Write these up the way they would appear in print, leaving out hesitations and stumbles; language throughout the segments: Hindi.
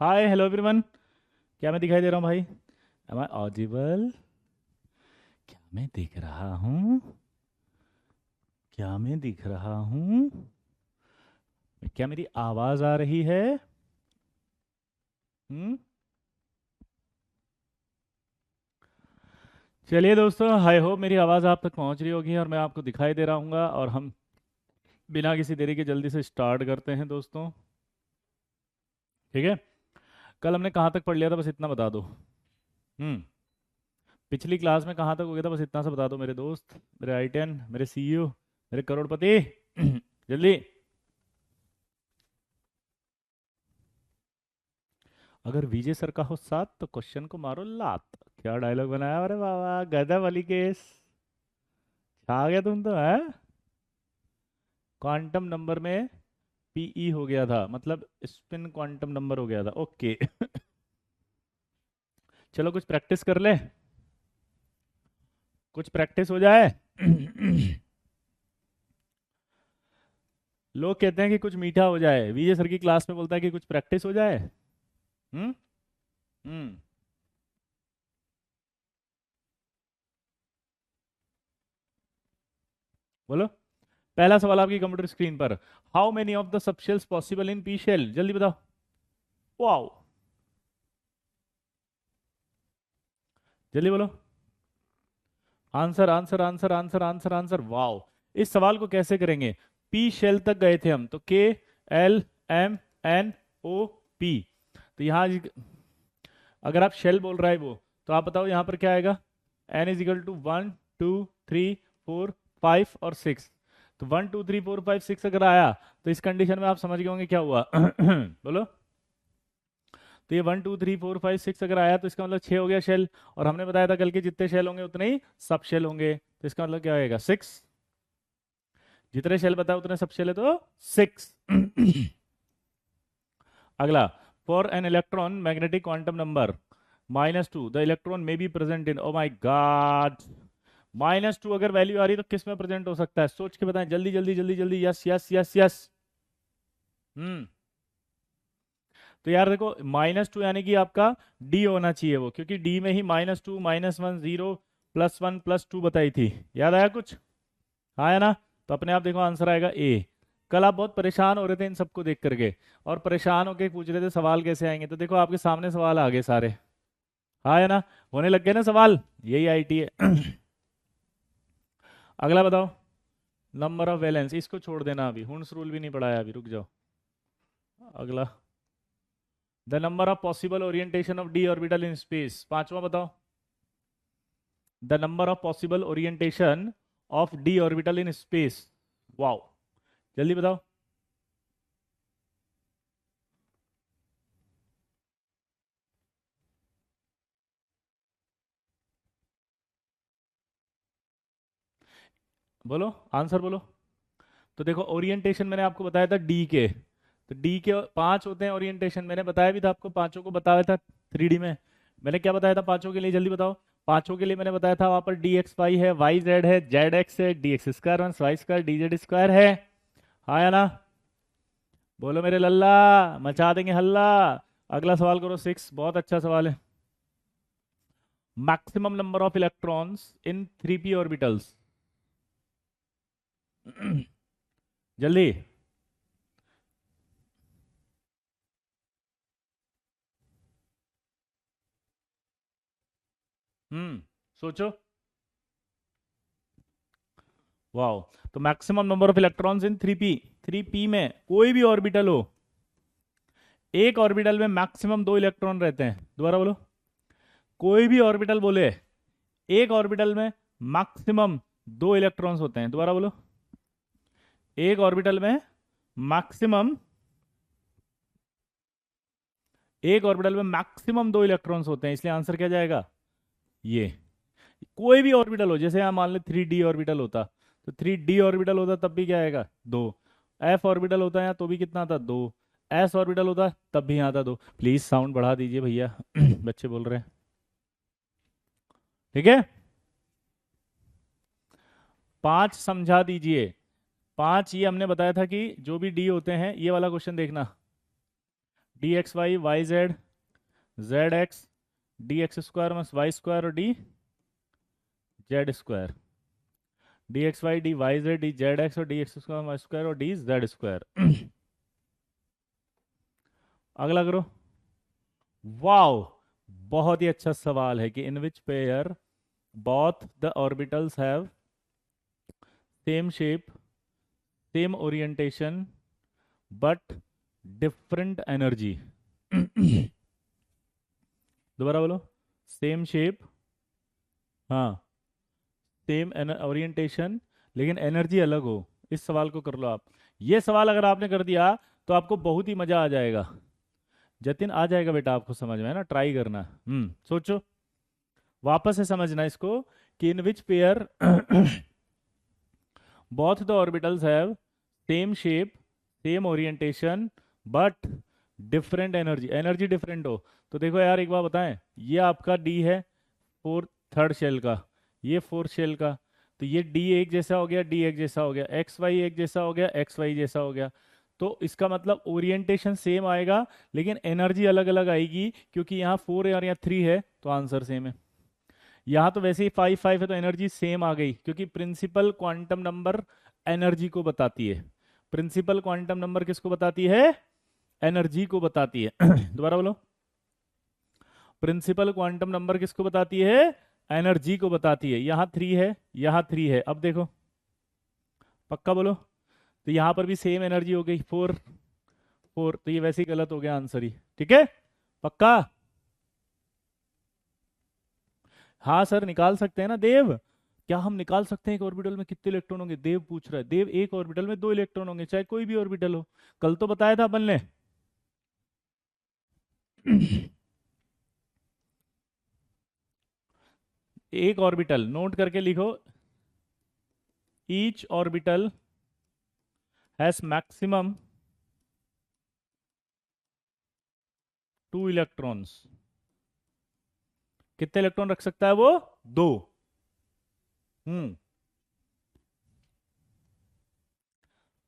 Hi hello everyone. क्या मैं दिखाई दे रहा हूँ भाई? Am I audible? क्या मैं दिख रहा हूँ? क्या मैं दिख रहा हूँ? क्या मेरी आवाज आ रही है? हम्म। चलिए दोस्तों, आई होप मेरी आवाज़ आप तक पहुँच रही होगी और मैं आपको दिखाई दे रहा हूँगा। और हम बिना किसी देरी के जल्दी से स्टार्ट करते हैं दोस्तों। ठीक है। कल हमने कहाँ तक पढ़ लिया था, बस इतना बता दो। हम्म। पिछली क्लास में कहाँ तक हो गया था, बस इतना सा बता दो मेरे दोस्त, मेरे आई 10, मेरे सीईओ, मेरे करोड़पति। जल्दी। अगर विजय सर का हो साथ तो क्वेश्चन को मारो लात। क्या डायलॉग बनाया, अरे बाबा गजब वाली केस। छा गया तुम तो है। क्वांटम नंबर में पीई हो गया था, मतलब स्पिन क्वांटम नंबर हो गया था। ओके। चलो कुछ प्रैक्टिस कर ले, कुछ प्रैक्टिस हो जाए। लोग कहते हैं कि कुछ मीठा हो जाए, विजय सर की क्लास में बोलता है कि कुछ प्रैक्टिस हो जाए। हम्म। हम्म। बोलो। पहला सवाल आपकी कंप्यूटर स्क्रीन पर। How many of the subshells possible in P shell, जल्दी बताओ। वाओ। जल्दी बोलो। Answer answer answer answer answer answer, wow. इस सवाल को कैसे करेंगे? पी शेल तक गए थे हम तो, K L M N O P. तो यहाँ अगर आप शेल बोल रहा है वो, तो आप बताओ यहाँ पर क्या आएगा? एन इज इक्वल टू 1 2 3 4 5 और 6। तो 1 2 3 4 5 6 अगर आया, तो इस कंडीशन में आप समझ गए होंगे क्या हुआ। बोलो। तो ये 1 2 3 4 5 6 अगर आया, तो इसका मतलब 6 हो गया शेल। और हमने बताया था कल के जितने शेल होंगे उतने ही सब शेल होंगे, तो इसका मतलब क्या होएगा? 6। जितने शेल बताए उतने सब शेल है, तो 6। अगला। For an electron magnetic quantum number -2 the electron may be present in, O my God. -2 अगर वैल्यू आ रही है तो किस में प्रेजेंट हो सकता है? सोच के बताएं जल्दी जल्दी जल्दी जल्दी। Yes yes yes yes. हम्म। तो यार देखो, -2 यानी कि आपका डी होना चाहिए वो, क्योंकि डी में ही -2 -1 0 +1 +2 बताई थी। याद आया कुछ? आया ना? तो अपने आप देखो आंसर आएगा ए। कल आप बहुत परेशान हो रहे थे इन सबको देख करके, और परेशान होके पूछ रहे थे सवाल कैसे आएंगे, तो देखो आपके सामने सवाल आ गए सारे। आया ना? होने लग गए ना सवाल। यही आईटी है। अगला बताओ। नंबर ऑफ वैलेंस, इसको छोड़ देना, अभी हुंस रूल भी नहीं पढ़ाया, अभी रुक जाओ। अगला। The number of possible orientation of D orbital in space, पांचवा बताओ। The number of possible orientation of D orbital in space. Wow. जल्दी बताओ। बोलो, आंसर बोलो। तो देखो, ओरिएंटेशन मैंने आपको बताया था डी के, तो डी के 5 होते हैं ओरिएंटेशन, मैंने बताया भी था आपको, पांचों को बताया था 3D में। मैंने क्या बताया था पांचों के लिए, जल्दी बताओ। पांचों के लिए मैंने बताया था वहां पर डी एक्स वाई है, वाई जेड है, जेड एक्स है, D x square one Y square D Z square है। हाँ या ना? बोलो मेरे लल्ला, मचा देंगे हल्ला। अगला सवाल करो, 6, बहुत अच्छा सवाल है। Maximum number of electrons in 3p orbitals. जल्दी। सोचो। वाओ। तो maximum number of electrons in 3p, 3p में कोई भी ऑर्बिटल हो, एक ऑर्बिटल में मैक्सिमम 2 इलेक्ट्रॉन रहते हैं। दोबारा बोलो। कोई भी ऑर्बिटल बोले, एक ऑर्बिटल में मैक्सिमम 2 इलेक्ट्रॉन्स होते हैं। दोबारा बोलो। एक ऑर्बिटल में मैक्सिमम, एक ऑर्बिटल में मैक्सिमम 2 इलेक्ट्रॉन्स होते हैं, इसलिए आंसर क्या जाएगा? ये। कोई भी ऑर्बिटल हो, जैसे यहाँ मान ले 3d ऑर्बिटल होता, तो 3d ऑर्बिटल होता तब भी क्या आएगा? 2। एफ ऑर्बिटल होता है यहाँ तो भी कितना आता? 2। एस ऑर्बिटल होता तब भी यहाँ आता 2। प्लीज साउंड बढ़ा दीजिए भैया। बच्चे बोल रहे हैं। ठीक है। 5 समझा दीजिए। 5 ये हमने बताया था कि जो भी डी होते हैं, ये वाला क्वेश्चन देखना। D x y y z z x d x square minus y square और d Z square, d x y d y z d z x और d x square y square और डी जेड स्क्वायर। अगला करो। वाओ, बहुत ही अच्छा सवाल है कि in which pair both the orbitals have same shape same orientation but different energy। दोबारा बोलो। सेम शेप, हाँ, सेम ओरिएंटेशन, लेकिन एनर्जी अलग हो। इस सवाल को कर लो आप। ये सवाल अगर आपने कर दिया तो आपको बहुत ही मजा आ जाएगा। जतिन आ जाएगा बेटा आपको समझ में, है ना, ट्राई करना। सोचो, वापस से समझना इसको कि in which pair both the orbitals have same shape same orientation but different energy, energy different हो। तो देखो यार एक बात बताएं, ये आपका डी है फोर्थ थर्ड शेल का, ये फोर्थ शेल का, तो ये डी एक जैसा हो गया, डी एक जैसा हो गया, एक्स वाई एक जैसा हो गया, एक्स वाई जैसा हो गया। तो इसका मतलब ओरिएंटेशन सेम आएगा लेकिन एनर्जी अलग अलग आएगी, क्योंकि यहाँ 4 और यहाँ 3 है तो आंसर सेम है। यहाँ तो वैसे ही 5 है तो एनर्जी सेम आ गई, क्योंकि प्रिंसिपल क्वांटम नंबर एनर्जी को बताती है। प्रिंसिपल क्वांटम नंबर किसको बताती है? एनर्जी को बताती है। दोबारा बोलो। प्रिंसिपल क्वांटम नंबर किसको बताती है? एनर्जी को बताती है। यहाँ 3 है, यहाँ 3 है। अब देखो, पक्का बोलो। तो यहाँ पर भी सेम एनर्जी हो गई, 4 4, तो ये वैसे ही गलत हो गया आंसर ही। ठीक है, पक्का? हाँ सर, निकाल सकते हैं ना देव। क्या हम निकाल सकते हैं एक ऑर्बिटल में कितने इलेक्ट्रॉन होंगे? देव पूछ रहा है। देव, एक ऑर्बिटल में 2 इलेक्ट्रॉन होंगे, चाहे कोई भी ऑर्बिटल हो। कल तो बताया था अपन ने। एक ऑर्बिटल नोट करके लिखो, each orbital has maximum 2 electrons. कितने इलेक्ट्रॉन रख सकता है वो? 2।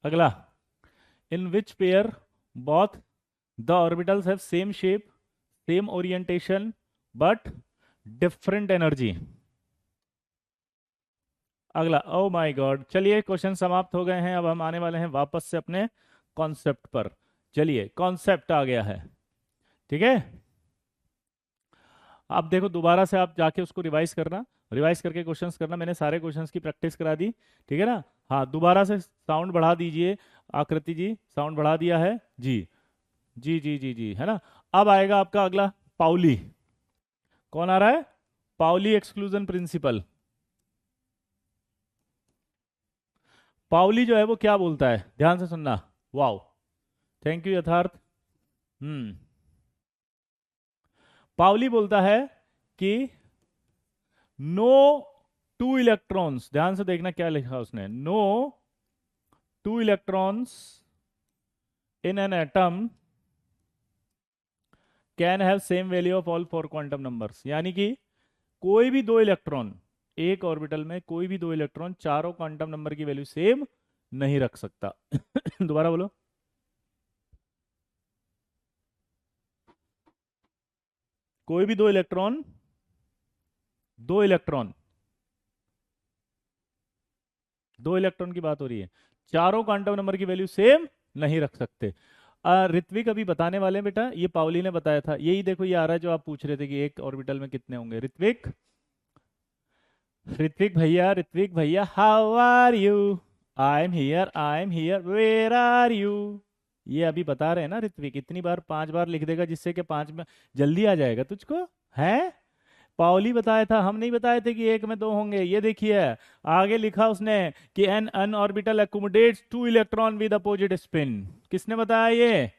अगला, in which pair both the orbitals have same shape same orientation but different energy. अगला, ओ माय गॉड। चलिए, क्वेश्चन समाप्त हो गए हैं। अब हम आने वाले हैं वापस से अपने कॉन्सेप्ट पर। चलिए, कॉन्सेप्ट आ गया है। ठीक है, अब देखो, दोबारा से आप जाके उसको रिवाइज करना, रिवाइज करके क्वेश्चंस करना। मैंने सारे क्वेश्चंस की प्रैक्टिस करा दी, ठीक है ना? हाँ, दोबारा से साउंड बढ़ा दीजिए। आकृति जी, साउंड बढ़ा दिया है जी, जी जी जी जी, है ना? अब आएगा आपका अगला पाउली। कौन आ रहा है? Pauli exclusion principle. पाउली जो है वो क्या बोलता है, ध्यान से सुनना। वाओ, थैंक यू यथार्थ। पाउली बोलता है कि नो 2 इलेक्ट्रॉन्स, ध्यान से देखना क्या लिखा उसने, no 2 electrons in an atom can have same value of all 4 quantum numbers. यानी कि कोई भी 2 इलेक्ट्रॉन, एक ऑर्बिटल में कोई भी 2 इलेक्ट्रॉन चारों क्वांटम नंबर की वैल्यू सेम नहीं रख सकता। दोबारा बोलो। कोई भी 2 इलेक्ट्रॉन, 2 इलेक्ट्रॉन, 2 इलेक्ट्रॉन की बात हो रही है, चारों क्वांटम नंबर की वैल्यू सेम नहीं रख सकते। ऋत्विक अभी बताने वाले हैं बेटा, ये पाउली ने बताया था। यही देखो, ये आ रहा है जो आप पूछ रहे थे कि एक ऑर्बिटल में कितने होंगे। ऋत्विक, ऋत्विक भैया, ऋत्विक भैया, how are you? I am here, I am here, where are you? ये अभी बता रहे हैं ना ऋत्विक। इतनी बार 5 बार लिख देगा जिससे कि 5 में जल्दी आ जाएगा तुझको, है? पाउली बताया था, हम नहीं बताए थे कि एक में 2 होंगे। ये देखिए, आगे लिखा उसने कि an an orbital accommodates 2 electron with opposite spin. किसने बताया ये?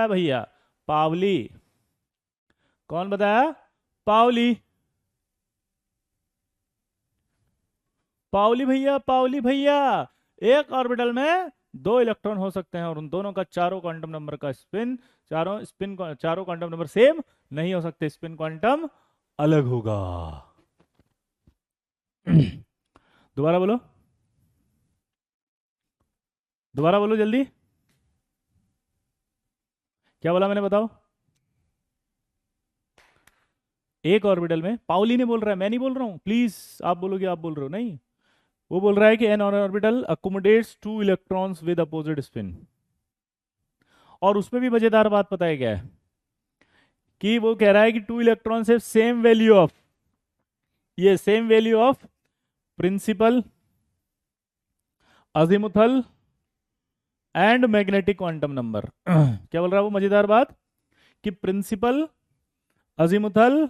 भैया, पाउली। कौन बताया? पाउली। पाउली भैया, पाउली भैया। एक ऑर्बिटल में 2 इलेक्ट्रॉन हो सकते हैं और उन दोनों का चारों क्वांटम नंबर का स्पिन, चारों क्वांटम नंबर सेम नहीं हो सकते, स्पिन क्वांटम अलग होगा। दोबारा बोलो, दोबारा बोलो जल्दी। क्या बोला मैंने, बताओ? एक ऑर्बिटल में, पाउली ने बोल रहा है, मैं नहीं बोल रहा हूं, प्लीज। आप बोलोगे आप बोल रहे हो, नहीं। वो बोल रहा है कि an orbital accommodates two electrons with opposite spin. और उसमें भी मजेदार बात पता है क्या है, कि वो कह रहा है कि two electrons have same value of, ये same value of principal, azimuthal and magnetic quantum number. क्या बोल रहा है वो मजेदार बात, कि principal, azimuthal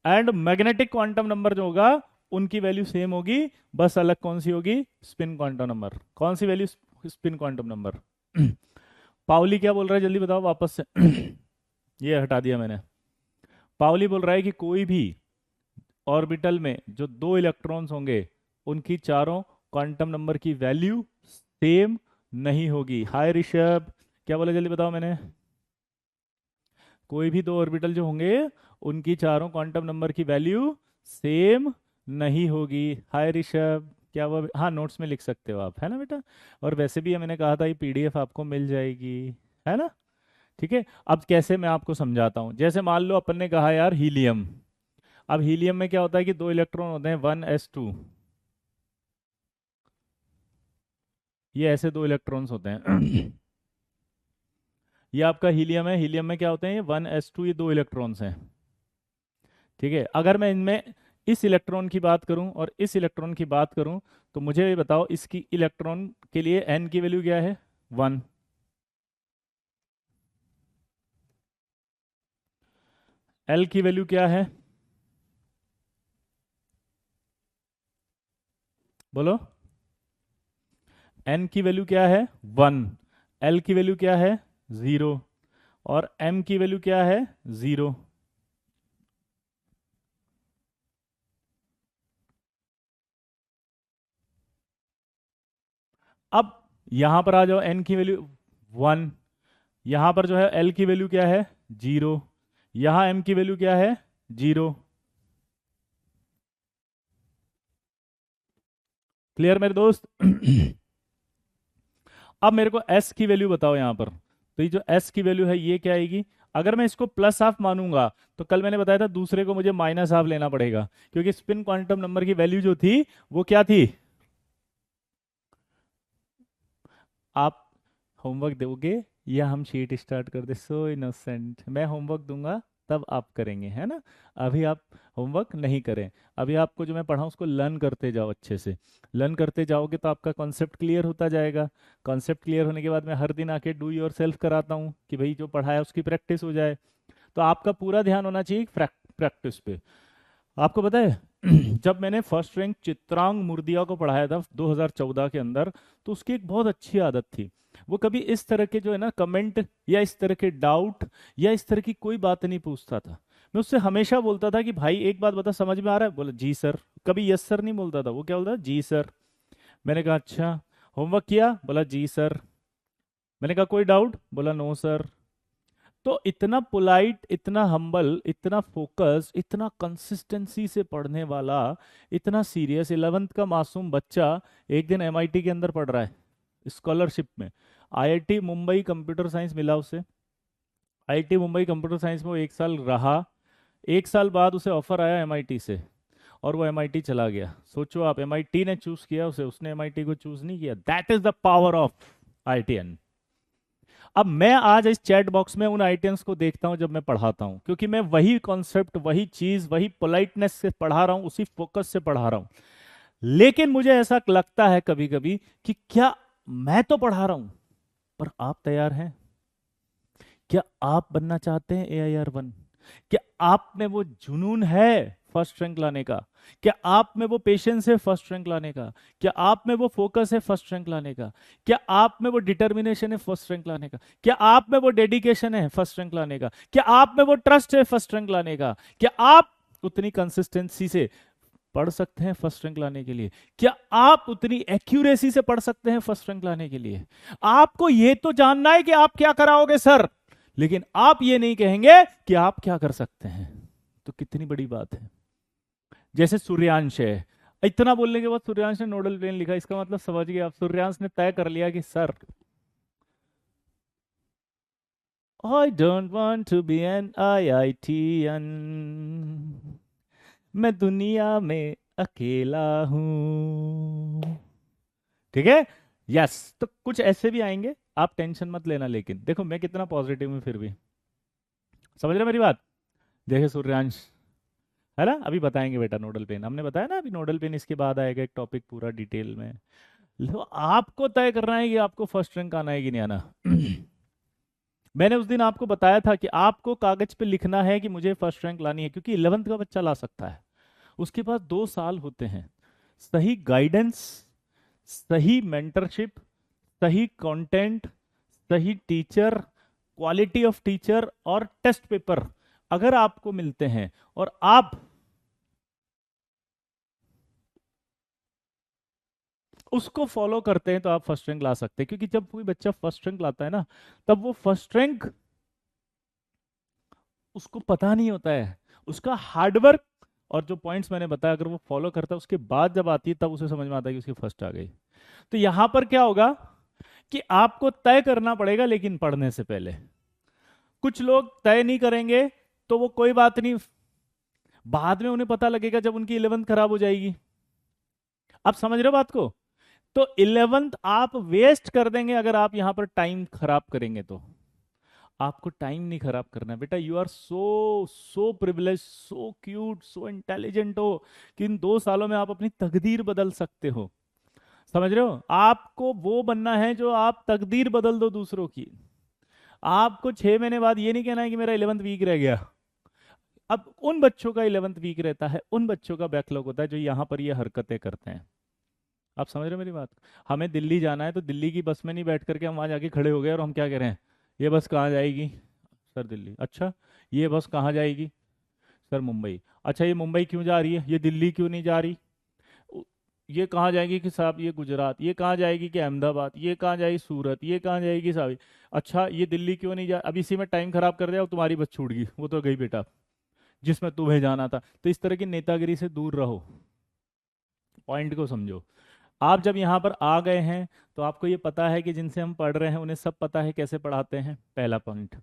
and magnetic quantum number जो होगा उनकी वैल्यू सेम होगी, बस अलग कौन सी होगी, स्पिन क्वांटम नंबर। कौन सी value, spin quantum number. Pauli क्या बोल रहा है जल्दी बताओ वापस से। ये हटा दिया मैंने। पाउली बोल रहा है कि कोई भी ऑर्बिटल में जो दो इलेक्ट्रॉन्स होंगे उनकी चारों क्वांटम नंबर की वैल्यू सेम नहीं होगी। हाय ऋषभ, क्या बोला जल्दी बताओ मैंने। कोई भी दो ऑर्बिटल जो होंगे उनकी चारों क्वांटम नंबर की वैल्यू सेम नहीं होगी। हाय ऋषभ, क्या वो, हाँ नोट्स में लिख सकते हो आप, है ना बेटा। और वैसे भी मैंने कहा था ये पीडीएफ आपको मिल जाएगी, है ना। ठीक है, अब कैसे मैं आपको समझाता हूँ। जैसे मान लो अपन ने कहा यार हीलियम। अब हीलियम में क्या होता है कि दो इलेक्ट्रॉन होते हैं 1s2, ये ऐसे दो इलेक्ट्रॉन्स होते हैं। ये आपका हीलियम है, हीलियम में क्या होते हैं, ये 1s2, ये दो इलेक्ट्रॉन्स हैं। ठीक है, अगर मैं इनमें इस इलेक्ट्रॉन की बात करूं और इस इलेक्ट्रॉन की बात करूं, तो मुझे ये बताओ इसकी इलेक्ट्रॉन के लिए n की वैल्यू क्या है, 1। l की वैल्यू क्या है, बोलो। n की वैल्यू क्या है, 1। l की वैल्यू क्या है, 0। और m की वैल्यू क्या है, 0। अब यहां पर आ जाओ, n की वैल्यू 1, यहां पर जो है l की वैल्यू क्या है, 0। यहां m की वैल्यू क्या है, 0। क्लियर मेरे दोस्त। अब मेरे को s की वैल्यू बताओ यहां पर। तो ये जो s की वैल्यू है ये क्या आएगी, अगर मैं इसको प्लस हाफ मानूंगा तो कल मैंने बताया था दूसरे को मुझे माइनस हाफ लेना पड़ेगा, क्योंकि स्पिन क्वांटम नंबर की वैल्यू जो थी वो क्या थी। आप होमवर्क दोगे या हम शीट स्टार्ट कर दे, सो इनोसेंट। मैं होमवर्क दूंगा तब आप करेंगे, है ना। अभी आप होमवर्क नहीं करें, अभी आपको जो मैं पढ़ाऊँ उसको लर्न करते जाओ, अच्छे से लर्न करते जाओगे तो आपका कॉन्सेप्ट क्लियर होता जाएगा। कॉन्सेप्ट क्लियर होने के बाद मैं हर दिन आके डू योर सेल्फ कराता हूँ कि भाई जो पढ़ाया उसकी प्रैक्टिस हो जाए। तो आपका पूरा ध्यान होना चाहिए प्रैक्टिस पे। आपको पता है, जब मैंने फर्स्ट रैंक चित्रांग मुर्दिया को पढ़ाया था 2014 के अंदर, तो उसकी एक बहुत अच्छी आदत थी, वो कभी इस तरह के जो है ना कमेंट या इस तरह के डाउट या इस तरह की कोई बात नहीं पूछता था। मैं उससे हमेशा बोलता था कि भाई एक बात बता, समझ में आ रहा है, बोला जी सर। कभी यस सर नहीं बोलता था, वो क्या बोलता, जी सर। मैंने कहा अच्छा, होमवर्क किया, बोला जी सर। मैंने कहा कोई डाउट, बोला नो सर। तो इतना पोलाइट, इतना हम्बल, इतना फोकस, इतना कंसिस्टेंसी से पढ़ने वाला, इतना सीरियस 11th का मासूम बच्चा एक दिन एमआईटी के अंदर पढ़ रहा है स्कॉलरशिप में। आईआईटी मुंबई कंप्यूटर साइंस मिला उसे, आईआईटी मुंबई कंप्यूटर साइंस में वो एक साल रहा। एक साल बाद उसे ऑफर आया एमआईटी से और वो एमआईटी चला गया। सोचो आप, एमआईटी ने चूज किया उसे, उसने एमआईटी को चूज नहीं किया। That is the power of IITian. अब मैं आज इस चैट बॉक्स में उन आइटम्स को देखता हूं जब मैं पढ़ाता हूं, क्योंकि मैं वही कॉन्सेप्ट, वही चीज, वही पोलाइटनेस से पढ़ा रहा हूं, उसी फोकस से पढ़ा रहा हूं। लेकिन मुझे ऐसा लगता है कभी कभी कि क्या मैं तो पढ़ा रहा हूं, पर आप तैयार हैं? क्या आप बनना चाहते हैं AIR 1? क्या आप में वो जुनून है फर्स्ट रैंक लाने का? क्या आप में वो पेशेंस है फर्स्ट रैंक लाने का? क्या आप में वो फोकस है फर्स्ट रैंक लाने का? क्या आप में वो डिटर्मिनेशन है फर्स्ट रैंक लाने का? क्या आप में वो डेडिकेशन है फर्स्ट रैंक लाने का? क्या आप में वो ट्रस्ट है फर्स्ट रैंक लाने का? क्या आप उतनी कंसिस्टेंसी से पढ़ सकते हैं फर्स्ट रैंक लाने के लिए? क्या आप उतनी एक्यूरेसी से पढ़ सकते हैं फर्स्ट रैंक लाने के लिए? आपको ये तो जानना है कि आप क्या कराओगे सर, लेकिन आप ये नहीं कहेंगे कि आप क्या कर सकते हैं। तो कितनी बड़ी बात है। जैसे सूर्यांश है, इतना बोलने के बाद सूर्यांश ने नोडल प्लेन लिखा, इसका मतलब समझ गए आप, सूर्यांश ने तय कर लिया कि sir I don't want to be an IITian. मैं दुनिया में अकेला हूं। ठीक है। यस, तो कुछ ऐसे भी आएंगे, आप टेंशन मत लेना। लेकिन देखो मैं कितना पॉजिटिव हूं फिर भी। समझ रहे मेरी बात? देखे सूर्यांश, है ना? अभी बताएंगे बेटा नोडल पेन, हमने बताया ना अभी नोडल पेन, इसके बाद आएगा एक टॉपिक पूरा डिटेल में। लो, आपको तय करना है कि आपको फर्स्ट रैंक आना है कि नहीं आना। मैंने उस दिन आपको बताया था कि आपको कागज पे लिखना है कि मुझे फर्स्ट रैंक लानी है, क्योंकि 11th का बच्चा ला सकता है, उसके पास 2 साल होते हैं। सही गाइडेंस, सही मेंटरशिप, सही कंटेंट, सही टीचर, क्वालिटी ऑफ टीचर और टेस्ट पेपर अगर आपको मिलते हैं और आप उसको फॉलो करते हैं तो आप फर्स्ट रैंक ला सकते हैं। क्योंकि जब कोई बच्चा फर्स्ट रैंक लाता है ना, तब वो फर्स्ट रैंक उसको पता नहीं होता है, उसका हार्डवर्क और जो पॉइंट्स मैंने बताया अगर वो फॉलो करता है, उसके बाद जब आती है तब उसे समझ में आता है कि उसकी फर्स्ट आ गई। तो यहां पर क्या होगा कि आपको तय करना पड़ेगा, लेकिन पढ़ने से पहले। कुछ लोग तय नहीं करेंगे तो वो कोई बात नहीं, बाद में उन्हें पता लगेगा जब उनकी 11th खराब हो जाएगी। आप समझ रहे हो बात को? तो 11th आप वेस्ट कर देंगे अगर आप यहां पर टाइम खराब करेंगे। तो आपको टाइम नहीं खराब करना है बेटा। You are so so privilege, so cute, so intelligent हो कि इन 2 सालों में आप अपनी तकदीर बदल सकते हो। समझ रहे हो? आपको वो बनना है जो आप तकदीर बदल दो दूसरों की। आपको 6 महीने बाद ये नहीं कहना है कि मेरा 11th वीक रह गया। अब उन बच्चों का 11th वीक रहता है, उन बच्चों का बैकलॉग होता है जो यहाँ पर ये हरकतें करते हैं। आप समझ रहे हो मेरी बात? हमें दिल्ली जाना है तो दिल्ली की बस में नहीं बैठ करके हम वहां जाके खड़े हो गए और हम क्या कह रहे हैं, ये बस कहाँ जाएगी सर? दिल्ली। अच्छा, ये बस कहाँ जाएगी सर? मुंबई। अच्छा, ये मुंबई क्यों जा रही है, ये दिल्ली क्यों नहीं जा रही? उ- ये कहाँ जाएगी कि साहब ये गुजरात, ये कहाँ जाएगी कि अहमदाबाद, ये कहाँ जाएगी सूरत, ये कहाँ जाएगी साहब? अच्छा, ये दिल्ली क्यों नहीं जा? अब इसी में टाइम खराब कर दिया और तुम्हारी बस छूट गई, वो तो गई बेटा जिसमें तुम्हें जाना था। तो इस तरह की नेतागिरी से दूर रहो, पॉइंट को समझो। आप जब यहाँ पर आ गए हैं तो आपको ये पता है कि जिनसे हम पढ़ रहे हैं उन्हें सब पता है कैसे पढ़ाते हैं, पहला पॉइंट।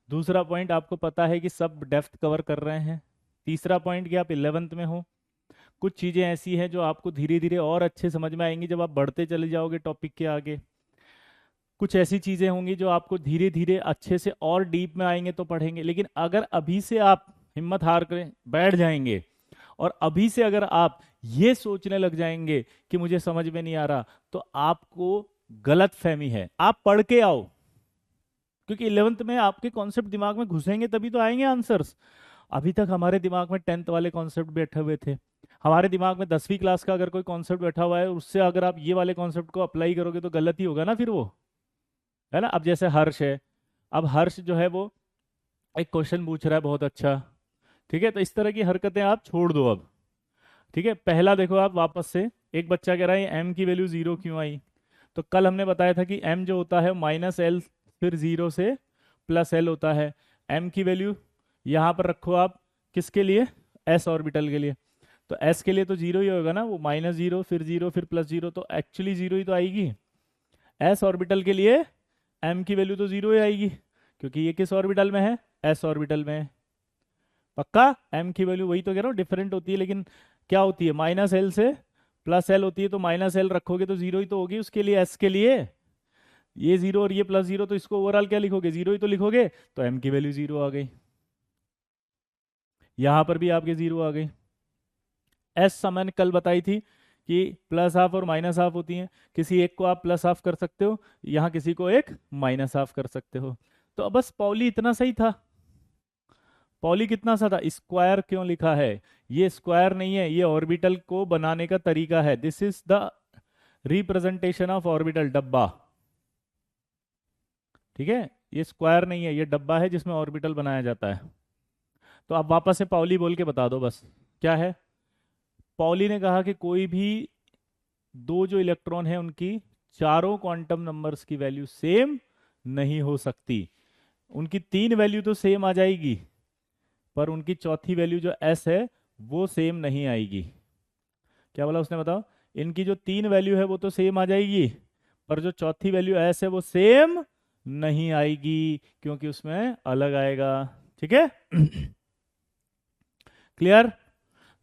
दूसरा पॉइंट, आपको पता है कि सब डेप्थ कवर कर रहे हैं। तीसरा पॉइंट कि आप 11th में हो। कुछ चीज़ें ऐसी हैं जो आपको धीरे धीरे और अच्छे समझ में आएंगी जब आप बढ़ते चले जाओगे टॉपिक के आगे। कुछ ऐसी चीज़ें होंगी जो आपको धीरे धीरे अच्छे से और डीप में आएंगे तो पढ़ेंगे। लेकिन अगर अभी से आप हिम्मत हार कर बैठ जाएंगे और अभी से अगर आप ये सोचने लग जाएंगे कि मुझे समझ में नहीं आ रहा, तो आपको गलत फहमी है। आप पढ़ के आओ, क्योंकि 11th में आपके कॉन्सेप्ट दिमाग में घुसेंगे तभी तो आएंगे आंसर्स। अभी तक हमारे दिमाग में 10th वाले कॉन्सेप्ट बैठे हुए थे। हमारे दिमाग में 10वीं क्लास का अगर कोई कॉन्सेप्ट बैठा हुआ है, उससे अगर आप ये वाले कॉन्सेप्ट को अप्लाई करोगे तो गलत ही होगा ना फिर वो, है ना? अब जैसे हर्ष है, अब हर्ष जो है वो एक क्वेश्चन पूछ रहा है बहुत अच्छा, ठीक है? तो इस तरह की हरकतें आप छोड़ दो अब। ठीक है, पहला देखो आप वापस से, एक बच्चा कह रहा है एम की वैल्यू 0 क्यों आई? तो कल हमने बताया था कि एम जो होता है -L, फिर 0 से +L होता है। एम की वैल्यू यहाँ पर रखो आप, किसके लिए? एस ऑर्बिटल के लिए। तो एस के लिए तो 0 ही होगा ना, वो -0 फिर 0 फिर +0, तो एक्चुअली 0 ही तो आएगी। एस ऑर्बिटल के लिए एम की वैल्यू तो 0 ही आएगी, क्योंकि ये किस ऑर्बिटल में है? एस ऑर्बिटल में है। पक्का? एम की वैल्यू वही तो कह रहा हूँ, डिफरेंट होती है लेकिन क्या होती है, -L से +L होती है। तो -L रखोगे तो 0 ही तो होगी उसके लिए, एस के लिए। ये 0 और ये +0, तो इसको ओवरऑल क्या लिखोगे? 0 ही तो लिखोगे। तो एम की वैल्यू 0 आ गई, यहां पर भी आपके 0 आ गई। एस मैंने कल बताई थी कि +½ और -½ होती हैं। किसी एक को आप +½ कर सकते हो, यहाँ किसी को एक -½ कर सकते हो। तो अब बस पॉली इतना सही था। पॉली कितना सा था? स्क्वायर क्यों लिखा है? ये स्क्वायर नहीं है, ये ऑर्बिटल को बनाने का तरीका है। This is the representation of orbital, डब्बा। ठीक है, ये स्क्वायर नहीं है, ये डब्बा है जिसमें ऑर्बिटल बनाया जाता है। तो आप वापस से पॉली बोल के बता दो बस क्या है। पॉली ने कहा कि कोई भी दो जो इलेक्ट्रॉन है उनकी चारों क्वांटम नंबर्स की वैल्यू सेम नहीं हो सकती। उनकी 3 वैल्यू तो सेम आ जाएगी, पर उनकी चौथी वैल्यू जो एस है वो सेम नहीं आएगी। क्या बोला उसने, बताओ? इनकी जो 3 वैल्यू है वो तो सेम आ जाएगी, पर जो चौथी वैल्यू एस है वो सेम नहीं आएगी, क्योंकि उसमें अलग आएगा। ठीक है। क्लियर।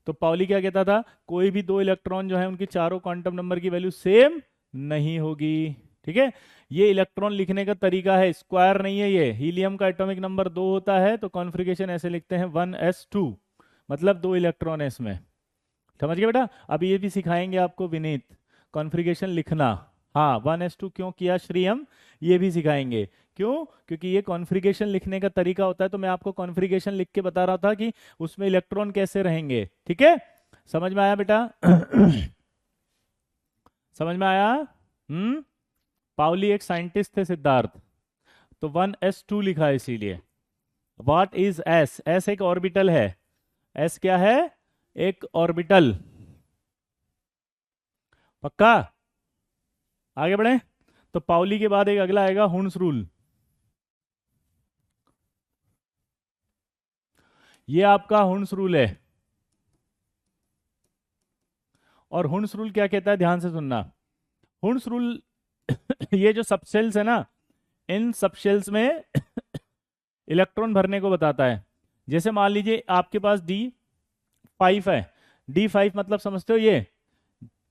तो पाउली क्या कहता था, कोई भी दो इलेक्ट्रॉन जो है उनकी चारों क्वांटम नंबर की वैल्यू सेम नहीं होगी। ठीक है। ये इलेक्ट्रॉन लिखने का तरीका है, स्क्वायर नहीं है ये। हीलियम का एटॉमिक नंबर 2 होता है तो कॉन्फ़िगरेशन ऐसे लिखते हैं 1s2, मतलब 2 इलेक्ट्रॉन है इसमें। समझ गए बेटा। अब ये भी सिखाएंगे आपको विनीत, कॉन्फ़िगरेशन लिखना। हाँ 1s2 क्यों किया श्री, हम ये भी सिखाएंगे। क्यों? क्योंकि ये कॉन्फ़िगरेशन लिखने का तरीका होता है। तो मैं आपको कॉन्फ़िगरेशन लिख के बता रहा था कि उसमें इलेक्ट्रॉन कैसे रहेंगे। ठीक है, समझ में आया बेटा? समझ में आया? पाउली एक साइंटिस्ट थे सिद्धार्थ, तो 1s2 लिखा है इसीलिए। What is S? एस एक ऑर्बिटल है। एस क्या है? एक ऑर्बिटल। पक्का? आगे बढ़े। तो पाउली के बाद एक अगला आएगा हुन्स रूल। ये आपका हुन्स रूल है। और हुन्स रूल क्या कहता है, ध्यान से सुनना। हुन्स रूल ये जो सबशेल्स है ना, इन सबशेल्स में इलेक्ट्रॉन भरने को बताता है। जैसे मान लीजिए आपके पास D5 है। D5 मतलब समझते हो ये?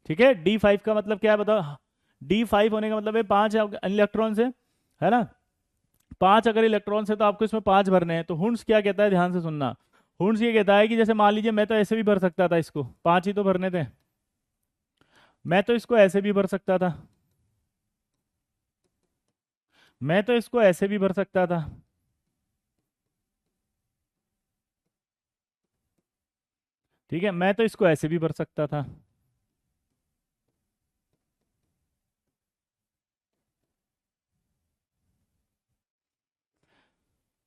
ठीक है। D5 का मतलब क्या है बताओ? D5 होने का मतलब है 5 इलेक्ट्रॉन है ना। 5 अगर इलेक्ट्रॉन से तो आपको इसमें 5 भरने हैं। तो हुन्स क्या कहता है, ध्यान से सुनना। हुन्स ये कहता है कि जैसे मान लीजिए मैं तो ऐसे भी भर सकता था इसको, 5 ही तो भरने थे। मैं तो इसको ऐसे भी भर सकता था, मैं तो इसको ऐसे भी भर सकता था। ठीक है, मैं तो इसको ऐसे भी भर सकता था।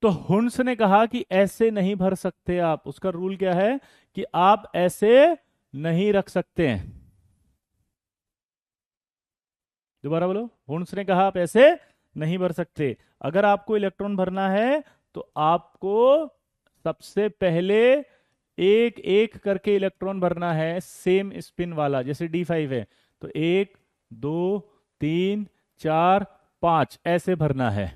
तो हुन्स ने कहा कि ऐसे नहीं भर सकते आप। उसका रूल क्या है कि आप ऐसे नहीं रख सकते हैं। दोबारा बोलो। हुन्स ने कहा आप ऐसे नहीं भर सकते। अगर आपको इलेक्ट्रॉन भरना है तो आपको सबसे पहले एक एक करके इलेक्ट्रॉन भरना है, सेम स्पिन वाला। जैसे D5 है तो 1 2 3 4 5 ऐसे भरना है।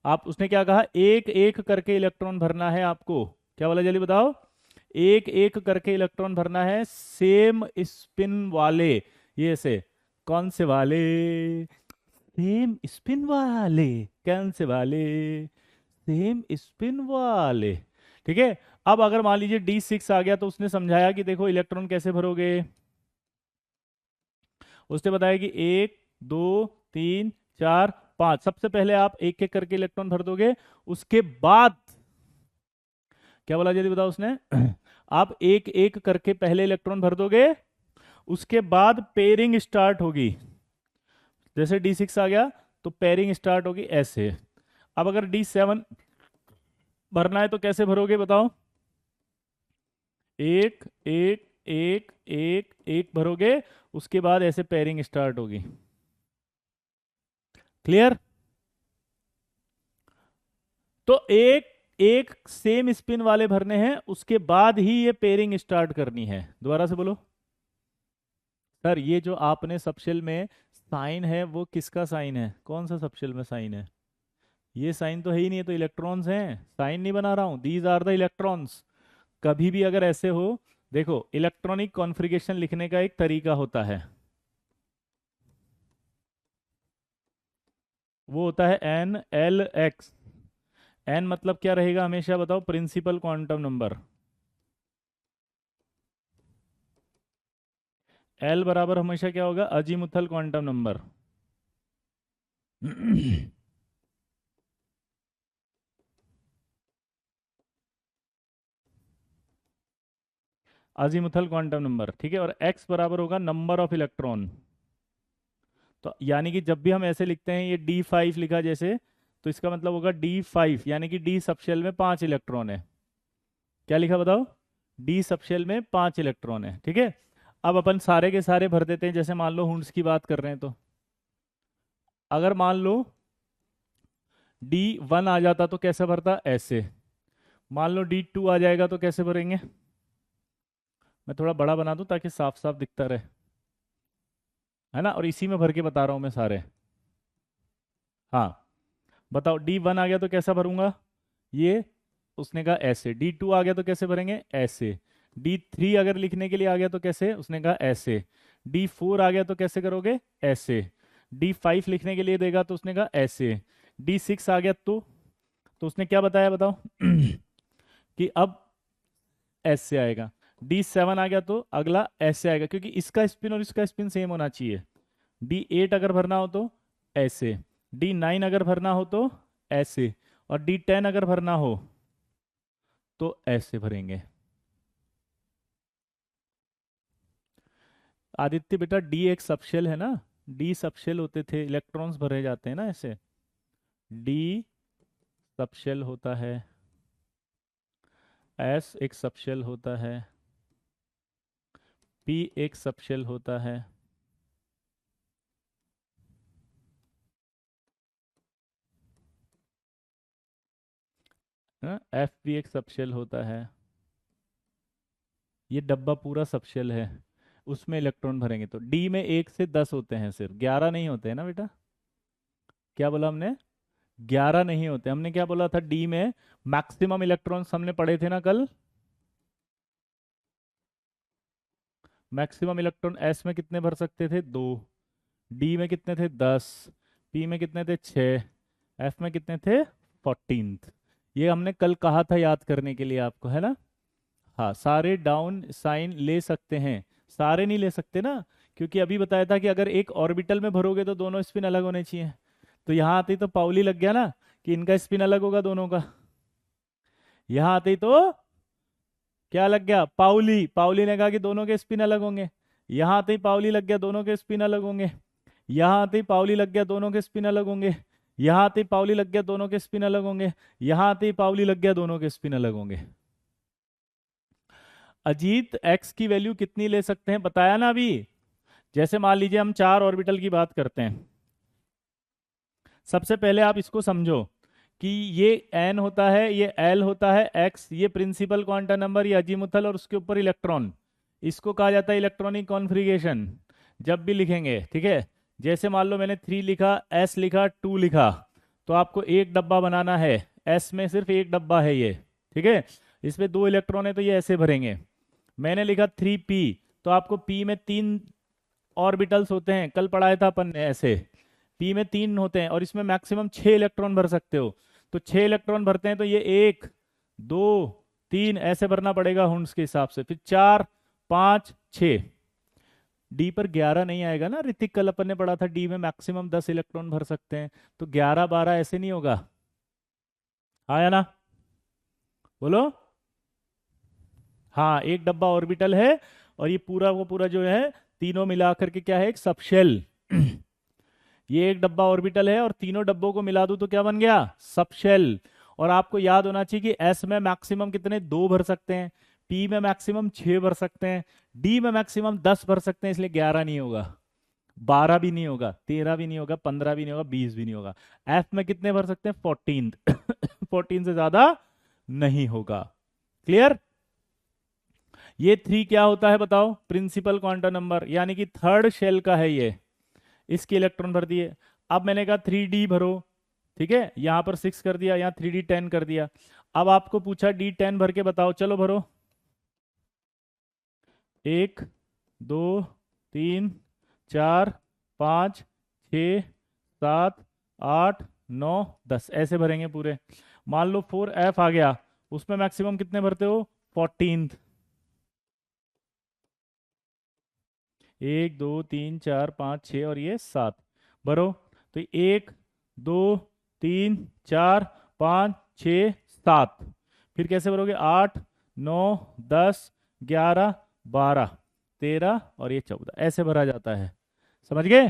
आप, उसने क्या कहा, एक एक करके इलेक्ट्रॉन भरना है आपको। क्या बोला जल्दी बताओ? एक एक करके इलेक्ट्रॉन भरना है सेम स्पिन वाले। ये से कौन से वाले? सेम स्पिन वाले। कौन से वाले? सेम स्पिन वाले। ठीक है। अब अगर मान लीजिए D6 आ गया तो उसने समझाया कि देखो इलेक्ट्रॉन कैसे भरोगे। उसने बताया कि 1 2 3 4 5, सबसे पहले आप एक एक करके इलेक्ट्रॉन भर दोगे। उसके बाद क्या बोला जल्दी बताओ उसने? आप एक एक करके पहले इलेक्ट्रॉन भर दोगे, उसके बाद पेयरिंग स्टार्ट होगी। जैसे D6 आ गया तो पेयरिंग स्टार्ट होगी ऐसे। अब अगर D7 भरना है तो कैसे भरोगे बताओ? एक एक एक एक एक भरोगे, उसके बाद ऐसे पेयरिंग स्टार्ट होगी। क्लियर? तो एक एक सेम स्पिन वाले भरने हैं, उसके बाद ही ये पेयरिंग स्टार्ट करनी है। दोबारा से बोलो। सर ये जो आपने सबशेल में साइन है वो किसका साइन है? कौन सा सबशेल में साइन है? ये साइन तो है ही नहीं, है तो इलेक्ट्रॉन्स हैं। साइन नहीं बना रहा हूं, दीज आर द इलेक्ट्रॉन्स। कभी भी अगर ऐसे हो, देखो इलेक्ट्रॉनिक कॉन्फ़िगरेशन लिखने का एक तरीका होता है, वो होता है NLX। एन मतलब क्या रहेगा हमेशा बताओ? Principal quantum number. एल बराबर हमेशा क्या होगा? Azimuthal quantum number. Azimuthal quantum number. ठीक है। और एक्स बराबर होगा नंबर ऑफ इलेक्ट्रॉन। तो यानी कि जब भी हम ऐसे लिखते हैं, ये D5 लिखा जैसे, तो इसका मतलब होगा D5 यानी कि D सबशेल में 5 इलेक्ट्रॉन है। क्या लिखा बताओ? D सबशेल में 5 इलेक्ट्रॉन है। ठीक है। अब अपन सारे के सारे भर देते हैं। जैसे मान लो हुंड्स की बात कर रहे हैं, तो अगर मान लो D1 आ जाता तो कैसे भरता? ऐसे। मान लो D2 आ जाएगा तो कैसे भरेंगे? मैं थोड़ा बड़ा बना दूं ताकि साफ साफ दिखता रहे, है ना। और इसी में भर के बता रहा हूं मैं सारे। हाँ। बताओ D1 आ गया तो कैसा भरूंगा, ये उसने कहा ऐसे। D2 आ गया तो कैसे भरेंगे, ऐसे। D3 अगर लिखने के लिए आ गया तो कैसे, उसने कहा ऐसे। D4 आ गया तो कैसे करोगे, ऐसे। D5 लिखने के लिए देगा तो उसने कहा ऐसे। D6 आ गया तो उसने क्या बताया बताओ कि अब ऐसे आएगा। D7 आ गया तो अगला ऐसे आएगा, क्योंकि इसका स्पिन और इसका स्पिन सेम होना चाहिए। D8 अगर भरना हो तो ऐसे। D9 अगर भरना हो तो ऐसे। और D10 अगर भरना हो तो ऐसे भरेंगे। आदित्य बेटा, डी एक सबशेल है ना, डी सबशेल होते थे, इलेक्ट्रॉन्स भरे जाते हैं ना ऐसे। डी सबशेल होता है, एस एक सबशेल होता है, पी एक सबशेल होता है, एफ भी एक सबशेल होता है। ये डब्बा पूरा सबशेल है, उसमें इलेक्ट्रॉन भरेंगे तो डी में 1 से 10 होते हैं, सिर्फ 11 नहीं होते हैं ना बेटा। क्या बोला हमने, 11 नहीं होते। हमने क्या बोला था, डी में मैक्सिमम इलेक्ट्रॉन्स हमने पढ़े थे ना कल। मैक्सिमम इलेक्ट्रॉन एस में कितने भर सकते थे, 2। डी में कितने थे, 10। पी में कितने थे, 6। एफ में कितने थे, 14। ये हमने कल कहा था याद करने के लिए आपको, है ना। हाँ, सारे डाउन साइन ले सकते हैं, सारे नहीं ले सकते ना, क्योंकि अभी बताया था कि अगर एक ऑर्बिटल में भरोगे तो दोनों स्पिन अलग होने चाहिए। तो यहाँ आते ही तो पाउली लग गया ना, कि इनका स्पिन अलग होगा दोनों का। यहाँ आते ही तो क्या लग गया, पाउली, पाउली ने कहा कि दोनों के स्पिन अलग होंगे। यहाँ आते ही पाउली लग गया, दोनों के स्पिन अलग होंगे। यहाँ आते ही पाउली लग गया, दोनों के स्पिन अलग होंगे। यहाँ आते ही पाउली लग गया, दोनों के स्पिन अलग होंगे। यहाँ आते ही पाउली लग गया, दोनों के स्पिन अलग होंगे। अजीत, एक्स की वैल्यू कितनी ले सकते हैं बताया ना अभी। जैसे मान लीजिए हम 4 ऑर्बिटल की बात करते हैं। सबसे पहले आप इसको समझो कि ये n होता है, ये l होता है, x ये प्रिंसिपल क्वांटम नंबर, ये अजीमुथल, और उसके ऊपर इलेक्ट्रॉन। इसको कहा जाता है इलेक्ट्रॉनिक कॉन्फ़िगरेशन। जब भी लिखेंगे, ठीक है। जैसे मान लो मैंने 3 लिखा, s लिखा, 2 लिखा, तो आपको एक डब्बा बनाना है। s में सिर्फ एक डब्बा है ये, ठीक है। इसमें 2 इलेक्ट्रॉन है तो ये ऐसे भरेंगे। मैंने लिखा 3p, तो आपको p में 3 ऑर्बिटल्स होते हैं, कल पढ़ाया था अपन ने ऐसे। पी में 3 होते हैं और इसमें मैक्सिमम 6 इलेक्ट्रॉन भर सकते हो। तो 6 इलेक्ट्रॉन भरते हैं तो ये 1, 2, 3 ऐसे भरना पड़ेगा हुंड्स के हिसाब से, फिर 4, 5, 6। डी पर 11 नहीं आएगा ना ऋतिक, कल अपन ने पढ़ा था डी में मैक्सिमम 10 इलेक्ट्रॉन भर सकते हैं। तो 11, 12 ऐसे नहीं होगा, आया ना, बोलो। हाँ, एक डब्बा ऑर्बिटल है, और ये पूरा वो पूरा जो है, तीनों मिलाकर के क्या है, एक सबशेल। ये एक डब्बा ऑर्बिटल है और तीनों डब्बों को मिला दूं तो क्या बन गया, सबशेल। और आपको याद होना चाहिए कि एस में मैक्सिमम कितने, 2 भर सकते हैं। पी में मैक्सिमम 6 भर सकते हैं। डी में मैक्सिमम 10 भर सकते हैं, इसलिए 11 नहीं होगा, 12 भी नहीं होगा, 13 भी नहीं होगा, 15 भी नहीं होगा, 20 भी नहीं होगा। एफ में कितने भर सकते हैं, 14। 14 से ज्यादा नहीं होगा। क्लियर। ये 3 क्या होता है बताओ, प्रिंसिपल क्वांटम नंबर, यानी कि थर्ड शेल का है ये। इसके इलेक्ट्रॉन भर दिए। अब मैंने कहा 3D भरो, ठीक है, यहां पर 6 कर दिया, यहां 3D 10 कर दिया। अब आपको पूछा D10 भर के बताओ, चलो भरो। 1, 2, 3, 4, 5, 6, 7, 8, 9, 10 ऐसे भरेंगे पूरे। मान लो 4F आ गया, उसमें मैक्सिमम कितने भरते हो, 14। 1, 2, 3, 4, 5, 6 और ये 7 भरो। तो 1, 2, 3, 4, 5, 6, 7। फिर कैसे भरोगे, 8, 9, 10, 11, 12, 13 और ये 14 ऐसे भरा जाता है। समझ गए।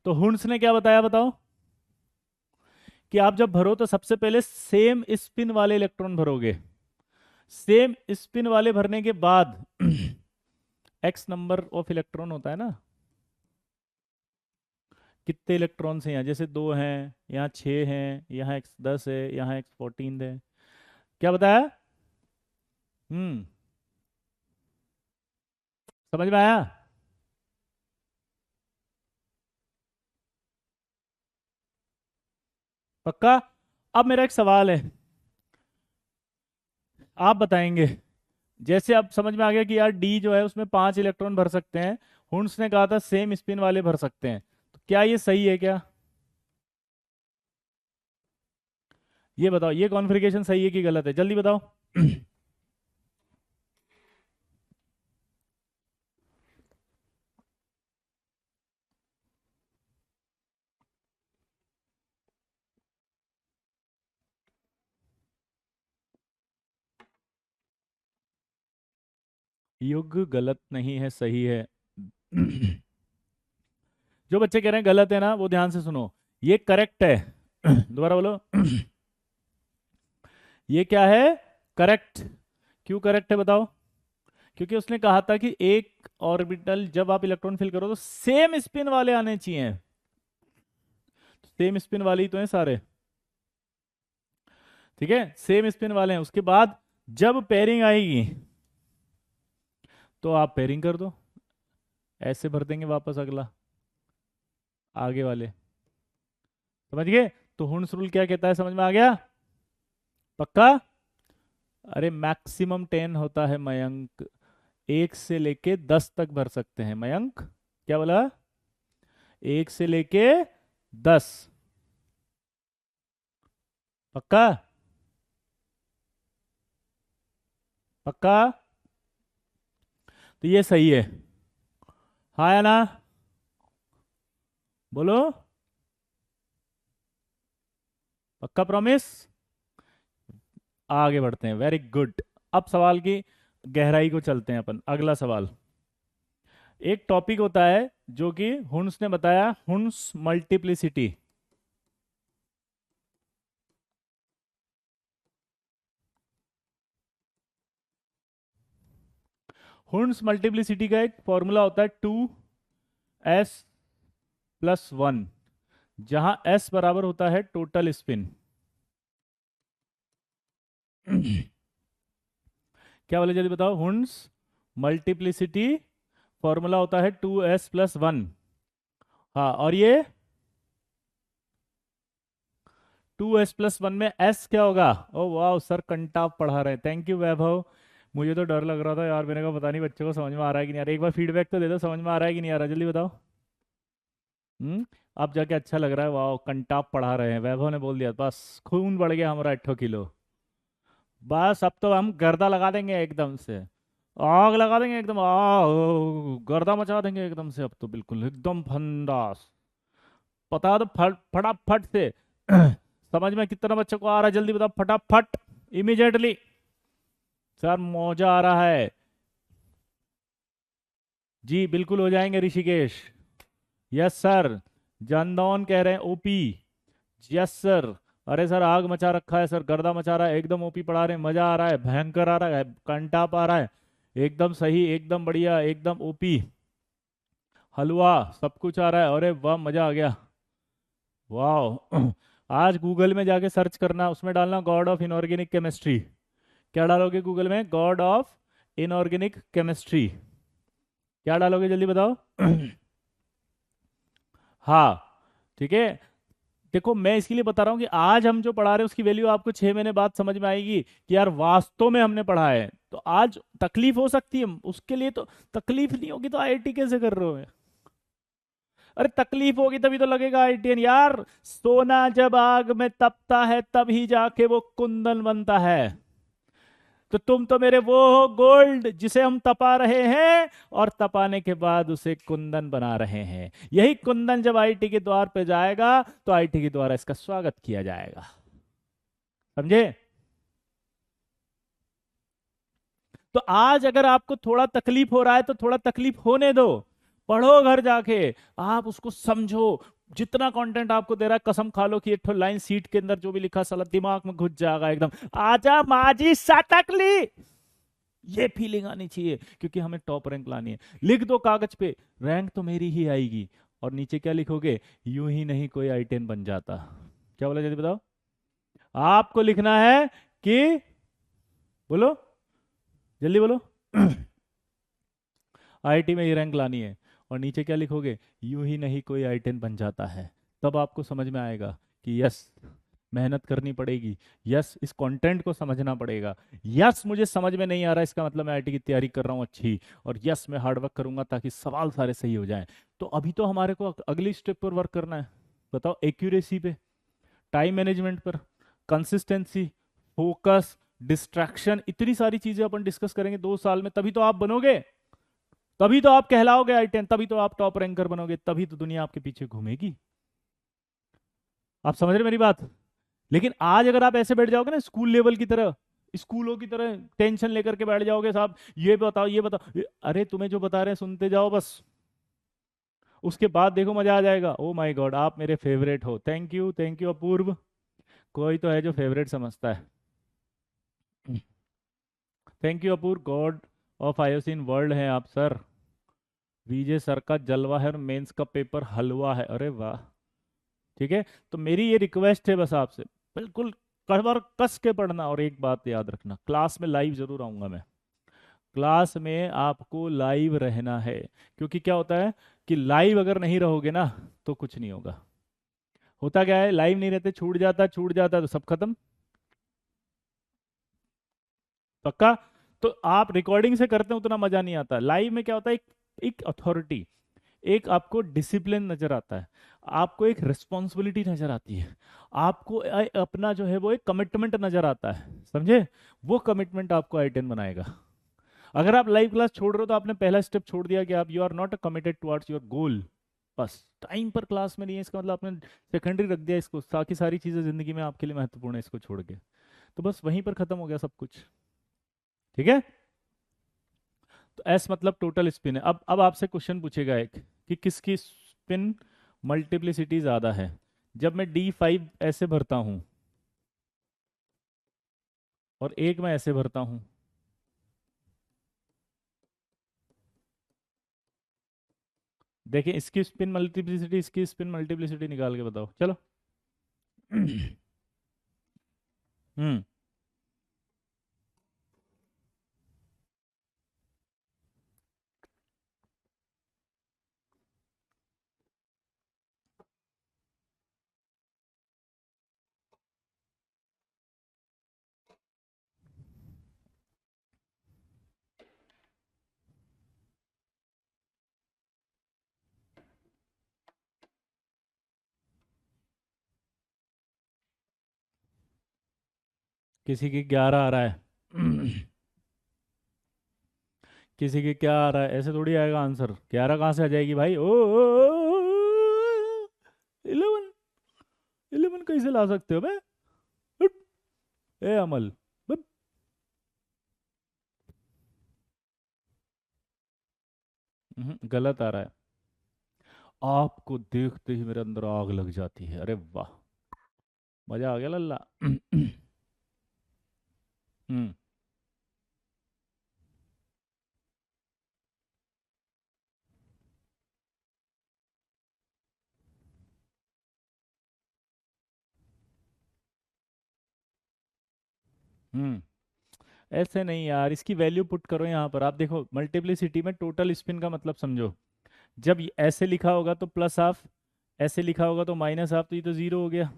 तो हुंड्स ने क्या बताया बताओ, कि आप जब भरो तो सबसे पहले सेम स्पिन वाले इलेक्ट्रॉन भरोगे। सेम स्पिन वाले भरने के बाद एक्स नंबर ऑफ इलेक्ट्रॉन होता है ना, कितने इलेक्ट्रॉन्स हैं यहाँ, जैसे 2 हैं, यहाँ 6 हैं, यहाँ x10 है, यहाँ x14 है। क्या बताया, हम्म, समझ में आया। पक्का? अब मेरा एक सवाल है, आप बताएंगे। जैसे अब समझ में आ गया कि यार डी जो है उसमें 5 इलेक्ट्रॉन भर सकते हैं, हुंस ने कहा था सेम स्पिन वाले भर सकते हैं, तो क्या ये सही है क्या? ये बताओ, ये कॉन्फ़िगरेशन सही है कि गलत है, जल्दी बताओ। युग गलत नहीं है, सही है। जो बच्चे कह रहे हैं गलत है ना, वो ध्यान से सुनो, ये करेक्ट है। दोबारा बोलो। ये क्या है? करेक्ट। क्यों करेक्ट है बताओ? क्योंकि उसने कहा था कि एक ऑर्बिटल जब आप इलेक्ट्रॉन फिल करो तो सेम स्पिन वाले आने चाहिए, सेम स्पिन वाले ही तो हैं सारे। ठीक है, सेम स्पिन वाले हैं। उसके बाद जब पेयरिंग आएगी तो आप पेयरिंग कर दो, ऐसे भर देंगे वापस अगला, आगे वाले। समझ गए? तो हुंस रूल क्या कहता है, समझ में आ गया? पक्का? अरे मैक्सिमम 10 होता है मयंक, 1 से लेके 10 तक भर सकते हैं मयंक। क्या बोला? 1 से लेके 10। पक्का? पक्का? तो ये सही है, हाँ या ना? बोलो। पक्का प्रॉमिस? आगे बढ़ते हैं, वेरी गुड। अब सवाल की गहराई को चलते हैं अपन। अगला सवाल, एक टॉपिक होता है जो कि हुंस ने बताया, हुंस मल्टीप्लिसिटी। हुंस मल्टीप्लिसिटी का एक फॉर्मूला होता है 2s+1, जहां s बराबर होता है टोटल स्पिन। क्या बोले, जल्दी बताओ। हुंस मल्टीप्लिसिटी फॉर्मूला होता है 2s+1। हाँ, और ये 2s+1 में s क्या होगा? ओ वाह सर, कंटाप पढ़ा रहे हैं, थैंक यू वैभव। मुझे तो डर लग रहा था यार, मैंने कहा पता नहीं बच्चों को समझ में आ रहा है कि नहीं आ रहा है। एक बार फीडबैक तो दे दो, समझ में आ रहा है कि नहीं आ रहा, जल्दी बताओ। अब जाके अच्छा लग रहा है, वाह कंटाप पढ़ा रहे हैं। वैभव ने बोल दिया बस खून बढ़ गया हमारा 8 किलो। बस अब तो हम गर्दा लगा देंगे एकदम से, आग लगा देंगे एकदम, गर्दा मचा देंगे एकदम से, अब तो बिल्कुल एकदम फंडास। बता दो फटाफट से। समझ में कितना बच्चों को आ रहा है, जल्दी बताओ फटाफट, इमीडिएटली। सर मौजा आ रहा है। जी बिल्कुल हो जाएंगे ऋषिकेश। Yes sir. जानदौन कह रहे हैं ओपी। Yes sir. अरे सर आग मचा रखा है सर, गर्दा मचा रहा है एकदम, ओपी पढ़ा रहे हैं, मजा आ रहा है, भयंकर आ रहा है, कंटाप आ रहा है, एकदम सही, एकदम बढ़िया, एकदम ओपी, हलवा, सब कुछ आ रहा है। अरे वाह मजा आ गया, वाह। आज गूगल में जाके सर्च करना, उसमें डालना गॉड ऑफ इनऑर्गेनिक केमिस्ट्री। क्या डालोगे गूगल में? God of inorganic chemistry. क्या डालोगे जल्दी बताओ? हाँ, ठीक है। देखो मैं इसके लिए बता रहा हूँ कि आज हम जो पढ़ा रहे हैं उसकी वैल्यू आपको 6 महीने बाद समझ में आएगी कि यार वास्तव में हमने पढ़ा है। तो आज तकलीफ हो सकती है, उसके लिए तो तकलीफ नहीं होगी तो आईआईटी कैसे कर रहे हो? अरे तकलीफ होगी तभी तो लगेगा आईआईटीएन यार। सोना जब आग में तपता है तभी जाके वो कुंदन बनता है। तो तुम तो मेरे वो हो गोल्ड जिसे हम तपा रहे हैं, और तपाने के बाद उसे कुंदन बना रहे हैं। यही कुंदन जब आईटी के द्वार पे जाएगा तो आईटी के द्वारा इसका स्वागत किया जाएगा। समझे? तो आज अगर आपको थोड़ा तकलीफ हो रहा है तो थोड़ा तकलीफ होने दो, पढ़ो घर जाके, आप उसको समझो। जितना कंटेंट आपको दे रहा है कसम खा लो कि एक लाइन सीट के अंदर जो भी लिखा साला दिमाग में घुस जाएगा एकदम। आजा माजी साटकली, ये फीलिंग आनी चाहिए, क्योंकि हमें टॉप रैंक लानी है। लिख दो कागज पे, रैंक तो मेरी ही आएगी, और नीचे क्या लिखोगे? यूं ही नहीं कोई आई10 बन जाता। क्या बोला जल्दी बताओ? आपको लिखना है कि, बोलो जल्दी बोलो। आईआईटी में ये रैंक लानी है, और नीचे क्या लिखोगे? यूं ही नहीं कोई आई10 बन जाता है। तब आपको समझ में आएगा कि यस, मेहनत करनी पड़ेगी। यस, इस कंटेंट को समझना पड़ेगा। यस, मुझे समझ में नहीं आ रहा, इसका मतलब मैं आईटी की तैयारी कर रहा हूँ अच्छी। और यस, मैं हार्ड वर्क करूंगा ताकि सवाल सारे सही हो जाएं। तो अभी तो हमारे को अगली स्टेप पर वर्क करना है। बताओ, एक्यूरेसी पे, टाइम मैनेजमेंट पर, कंसिस्टेंसी, फोकस, डिस्ट्रैक्शन, इतनी सारी चीजें अपन डिस्कस करेंगे 2 साल में। तभी तो आप बनोगे, तभी तो आप कहलाओगे आई 10, तभी तो आप टॉप रैंकर बनोगे, तभी तो दुनिया आपके पीछे घूमेगी। आप समझ रहे मेरी बात? लेकिन आज अगर आप ऐसे बैठ जाओगे ना स्कूल लेवल की तरह, स्कूलों की तरह टेंशन लेकर के बैठ जाओगे, साहब ये बताओ ये बताओ, अरे तुम्हें जो बता रहे हैं सुनते जाओ बस। उसके बाद देखो मजा आ जाएगा। ओ माय गॉड, आप मेरे फेवरेट हो। Thank you Apoorv. कोई तो है जो फेवरेट समझता है। Thank you Apoorv, god of आयोसिन वर्ल्ड है आप सर। विजय सर का जलवा है और मेंस का पेपर हलवा है। अरे वाह, ठीक है। तो मेरी ये रिक्वेस्ट है बस आपसे, बिल्कुल कड़वर कस के पढ़ना। और एक बात याद रखना, क्लास में लाइव जरूर आऊंगा मैं। क्लास में आपको लाइव रहना है, क्योंकि क्या होता है कि लाइव अगर नहीं रहोगे ना तो कुछ नहीं होगा। होता क्या है, लाइव नहीं रहते, छूट जाता तो सब खत्म। पक्का? तो आप रिकॉर्डिंग से करते हैं उतना मजा नहीं आता। लाइव में क्या होता है, एक एक अथॉरिटी, एक आपको डिसिप्लिन नजर आता है, आपको एक रिस्पॉन्सिबिलिटी नजर आती है, आपको अपना जो है वो एक कमिटमेंट नजर आता है। समझे? वो कमिटमेंट आपको आई 10 बनाएगा। अगर आप लाइव क्लास छोड़ रहे हो तो आपने पहला स्टेप छोड़ दिया कि आप you are not committed towards your goal. बस टाइम पर क्लास में नहीं है, इसका मतलब आपने सेकेंडरी रख दिया इसको, ताकि सारी चीजें जिंदगी में आपके लिए महत्वपूर्ण है इसको छोड़ के। तो बस वहीं पर खत्म हो गया सब कुछ। ठीक है? तो एस मतलब टोटल स्पिन है। अब आपसे क्वेश्चन पूछेगा एक, कि किसकी स्पिन मल्टीप्लिसिटी ज्यादा है। जब मैं D5 ऐसे भरता हूं और एक मैं ऐसे भरता हूं, देखिए इसकी स्पिन मल्टीप्लिसिटी, इसकी स्पिन मल्टीप्लिसिटी निकाल के बताओ चलो। हम्म। किसी की 11 आ रहा है। किसी की क्या आ रहा है, ऐसे थोड़ी आएगा आंसर। 11 कहाँ से आ जाएगी भाई? ओ 11, 11 कैसे ला सकते हो बे? हट, ए अमल, बस। गलत आ रहा है। आपको देखते ही मेरे अंदर आग लग जाती है। अरे वाह, मजा आ गया लल्ला। हम्म। हम्म। ऐसे नहीं यार, इसकी वैल्यू पुट करो यहाँ पर। आप देखो मल्टीप्लिसिटी में टोटल स्पिन का मतलब समझो। जब ऐसे लिखा होगा तो प्लस हाफ, ऐसे लिखा होगा तो माइनस हाफ, तो ये तो जीरो हो गया।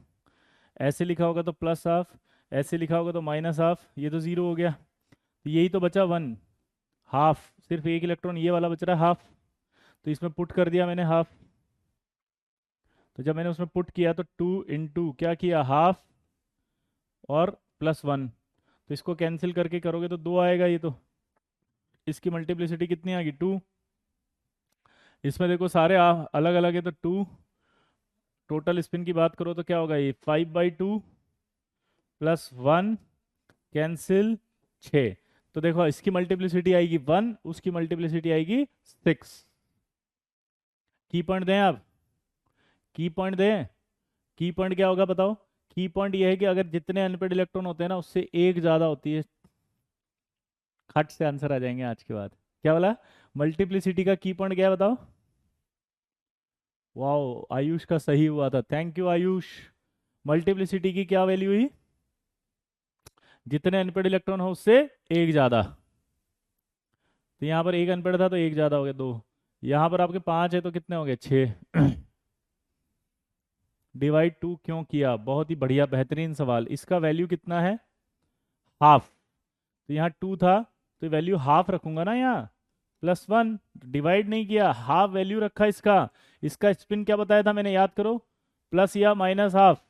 ऐसे लिखा होगा तो प्लस हाफ, ऐसे लिखा होगा तो माइनस हाफ, ये तो जीरो हो गया। तो यही तो बचा 1, हाफ। सिर्फ एक इलेक्ट्रॉन ये वाला बच रहा है, हाफ। तो इसमें पुट कर दिया मैंने हाफ। तो जब मैंने उसमें पुट किया तो 2 × क्या किया, हाफ और +1। तो इसको कैंसिल करके करोगे तो 2 आएगा ये तो। इसकी मल्टीप्लिसिटी कितनी आ गई, 2। इसमें देखो सारे अलग अलग है तो 2। टोटल स्पिन की बात करो तो क्या होगा, ये 5/2 +1, कैंसिल 6। तो देखो इसकी मल्टीप्लिसिटी आएगी 1, उसकी मल्टीप्लिसिटी आएगी 6। की पॉइंट दें आप, की पॉइंट दें। की पॉइंट क्या होगा बताओ? की पॉइंट ये है कि अगर जितने अनपेड इलेक्ट्रॉन होते हैं ना उससे एक ज्यादा होती है। खट से आंसर आ जाएंगे आज के बाद। क्या बोला? मल्टीप्लिसिटी का की पॉइंट क्या है बताओ? वाह, आयुष का सही हुआ था, थैंक यू आयुष। मल्टीप्लिसिटी की क्या वैल्यू हुई? जितने अनपेड इलेक्ट्रॉन हो उससे एक ज्यादा। तो यहाँ पर एक अनपेड था तो एक ज्यादा हो गया, 2। यहाँ पर आपके 5 है तो कितने हो गए, 6। डिवाइड 2 क्यों किया? बहुत ही बढ़िया, बेहतरीन सवाल। इसका वैल्यू कितना है? हाफ। तो यहाँ 2 था, तो वैल्यू हाफ रखूंगा ना यहाँ, +1। डिवाइड नहीं किया, हाफ वैल्यू रखा इसका। इसका स्पिन क्या बताया था मैंने, याद करो, प्लस या माइनस हाफ,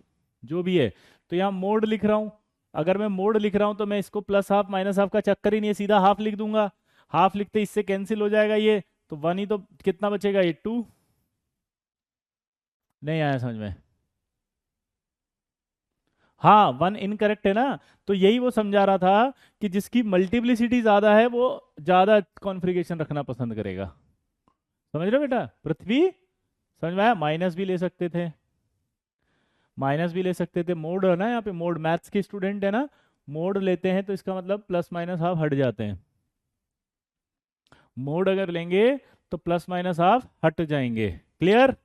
जो भी है। तो यहाँ मोड लिख रहा हूँ। अगर मैं मोड लिख रहा हूँ तो मैं इसको प्लस हाफ माइनस हाफ का चक्कर ही नहीं है, सीधा हाफ लिख दूंगा। हाफ लिखते इससे कैंसिल हो जाएगा ये, तो 1 ही, तो कितना बचेगा ये 2। नहीं आया समझ में? हाँ, 1 इनकरेक्ट है ना। तो यही वो समझा रहा था कि जिसकी मल्टीप्लिसिटी ज्यादा है वो ज्यादा कॉन्फ़िगरेशन रखना पसंद करेगा। समझ रहे हो बेटा? पृथ्वी, समझ में आया? माइनस भी ले सकते थे, माइनस भी ले सकते थे। मोड है ना, यहाँ पे मोड, मैथ्स के स्टूडेंट है ना, मोड लेते हैं तो इसका मतलब प्लस माइनस हाफ हट जाते हैं। मोड अगर लेंगे तो प्लस माइनस हाफ हट जाएंगे। क्लियर?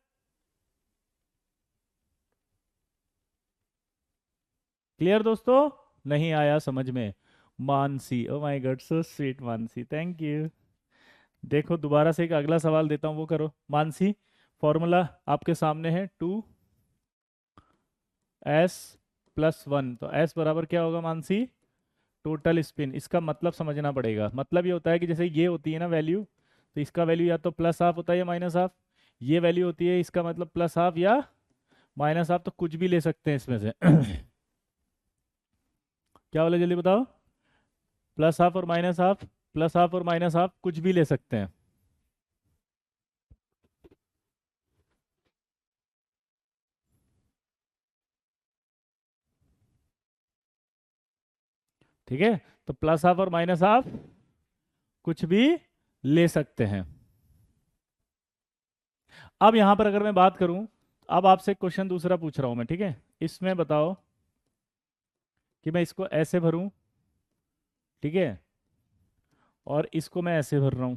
क्लियर दोस्तों? नहीं आया समझ में? मानसी, ओ my God, so sweet Mansi, thank you. देखो दोबारा से एक अगला सवाल देता हूँ, वो करो मानसी। फॉर्मूला आपके सामने है, 2s+1। तो s बराबर क्या होगा मानसी? Total spin. इसका मतलब समझना पड़ेगा। मतलब ये होता है कि जैसे ये होती है ना वैल्यू, तो इसका वैल्यू या तो प्लस हाफ होता है या माइनस हाफ। ये वैल्यू होती है, इसका मतलब प्लस हाफ या माइनस हाफ, तो कुछ भी ले सकते हैं इसमें से। क्या बोले जल्दी बताओ? प्लस हाफ और माइनस हाफ, प्लस हाफ और माइनस हाफ, कुछ भी ले सकते हैं। ठीक है, तो प्लस हाफ और माइनस हाफ कुछ भी ले सकते हैं। अब यहां पर अगर मैं बात करूं, अब आपसे क्वेश्चन दूसरा पूछ रहा हूं मैं, ठीक है? इसमें बताओ कि मैं इसको ऐसे भरूं, ठीक है, और इसको मैं ऐसे भर रहा हूं,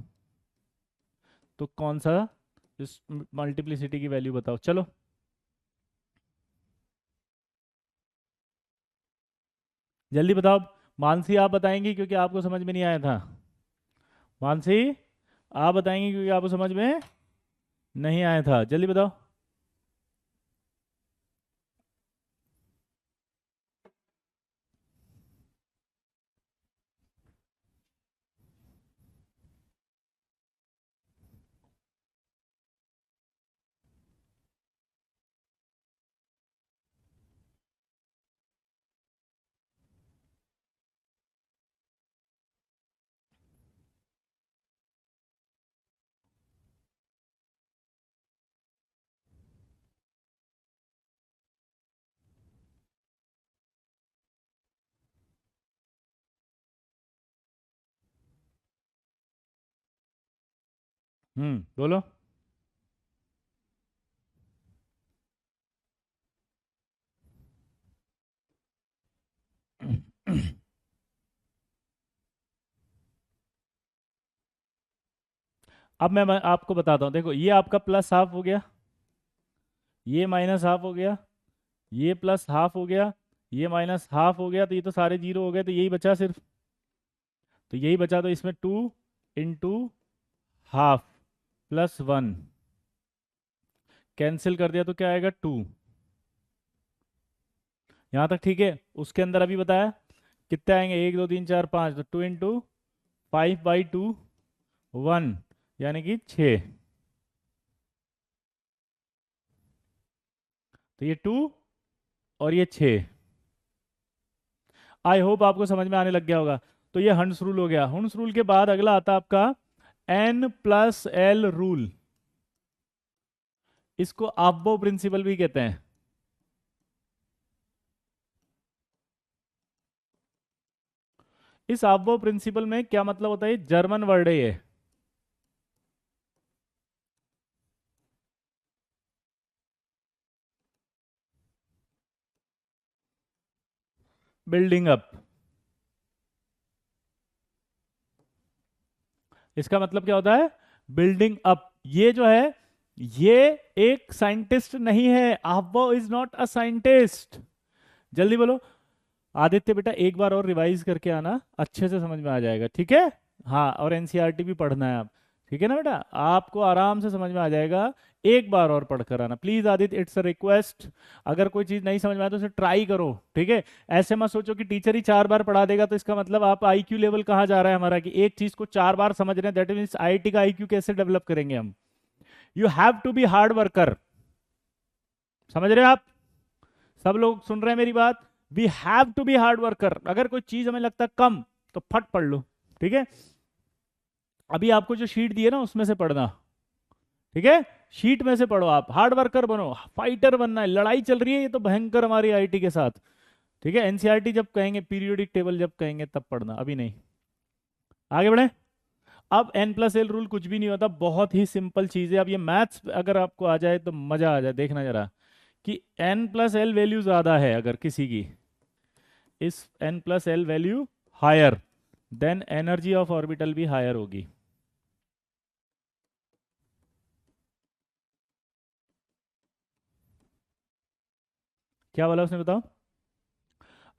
तो कौन सा इस मल्टीप्लिसिटी की वैल्यू बताओ, चलो। जल्दी बताओ। मानसी आप बताएंगी क्योंकि आपको समझ में नहीं आया था। मानसी आप बताएंगी क्योंकि आपको समझ में नहीं आया था, जल्दी बताओ। बोलो। अब मैं आपको बताता हूँ, देखो ये आपका प्लस हाफ हो गया, ये माइनस हाफ हो गया, ये प्लस हाफ हो गया, ये माइनस हाफ हो गया, तो ये तो सारे जीरो हो गए, तो यही बचा सिर्फ। तो यही बचा, तो इसमें 2 × ½ +1 कैंसिल कर दिया तो क्या आएगा? 2। यहाँ तक ठीक है? उसके अंदर अभी बताया कितने आएंगे, 1 2 3 4 5, तो 2 × 5/2 1, यानी कि 6। तो ये 2 और ये 6। आई होप आपको समझ में आने लग गया होगा। तो ये हंस रूल हो गया। हंस रूल के बाद अगला आता है आपका N+L रूल। इसको अब्बो प्रिंसिपल भी कहते हैं। इस अब्बो प्रिंसिपल में क्या मतलब होता है? जर्मन वर्ड है ये। Building up. इसका मतलब क्या होता है? Building up. ये जो है, ये एक साइंटिस्ट नहीं है। अब्बो इज नॉट अ साइंटिस्ट। जल्दी बोलो। आदित्य बेटा एक बार और रिवाइज करके आना, अच्छे से समझ में आ जाएगा, ठीक है? हाँ, और एनसीईआरटी भी पढ़ना है आप। ठीक है ना बेटा, आपको आराम से समझ में आ जाएगा। एक बार और पढ़कर आना please Aditya, it's a request. अगर कोई चीज नहीं समझ में आए तो उसे ट्राई करो, ठीक है। ऐसे मत सोचो कि टीचर ही 4 बार पढ़ा देगा तो इसका मतलब आप आईक्यू लेवल कहाँ जा रहा है हमारा, कि एक चीज को 4 बार समझ रहे हैं, दैट मीन्स आईआईटी का आईक्यू कैसे डेवलप करेंगे हम। You have to be hard worker. समझ रहे हो आप, सब लोग सुन रहे हैं मेरी बात। We have to be hard worker. अगर कोई चीज हमें लगता है कम तो फट पढ़ लो, ठीक है। अभी आपको जो शीट दी है ना उसमें से पढ़ना, ठीक है। शीट में से पढ़ो, आप हार्ड वर्कर बनो, फाइटर बनना है। लड़ाई चल रही है ये तो भयंकर हमारी आईटी के साथ, ठीक है। एनसीईआरटी जब कहेंगे, पीरियोडिक टेबल जब कहेंगे तब पढ़ना, अभी नहीं। आगे बढ़े। अब एन प्लस एल रूल कुछ भी नहीं होता, बहुत ही सिंपल चीज है। अब ये मैथ्स अगर आपको आ जाए तो मजा आ जाए। देखना जरा कि एन प्लस एल वैल्यू ज्यादा है अगर किसी की, इस N plus L value higher, then energy of orbital भी हायर होगी। क्या बोला उसने बताओ।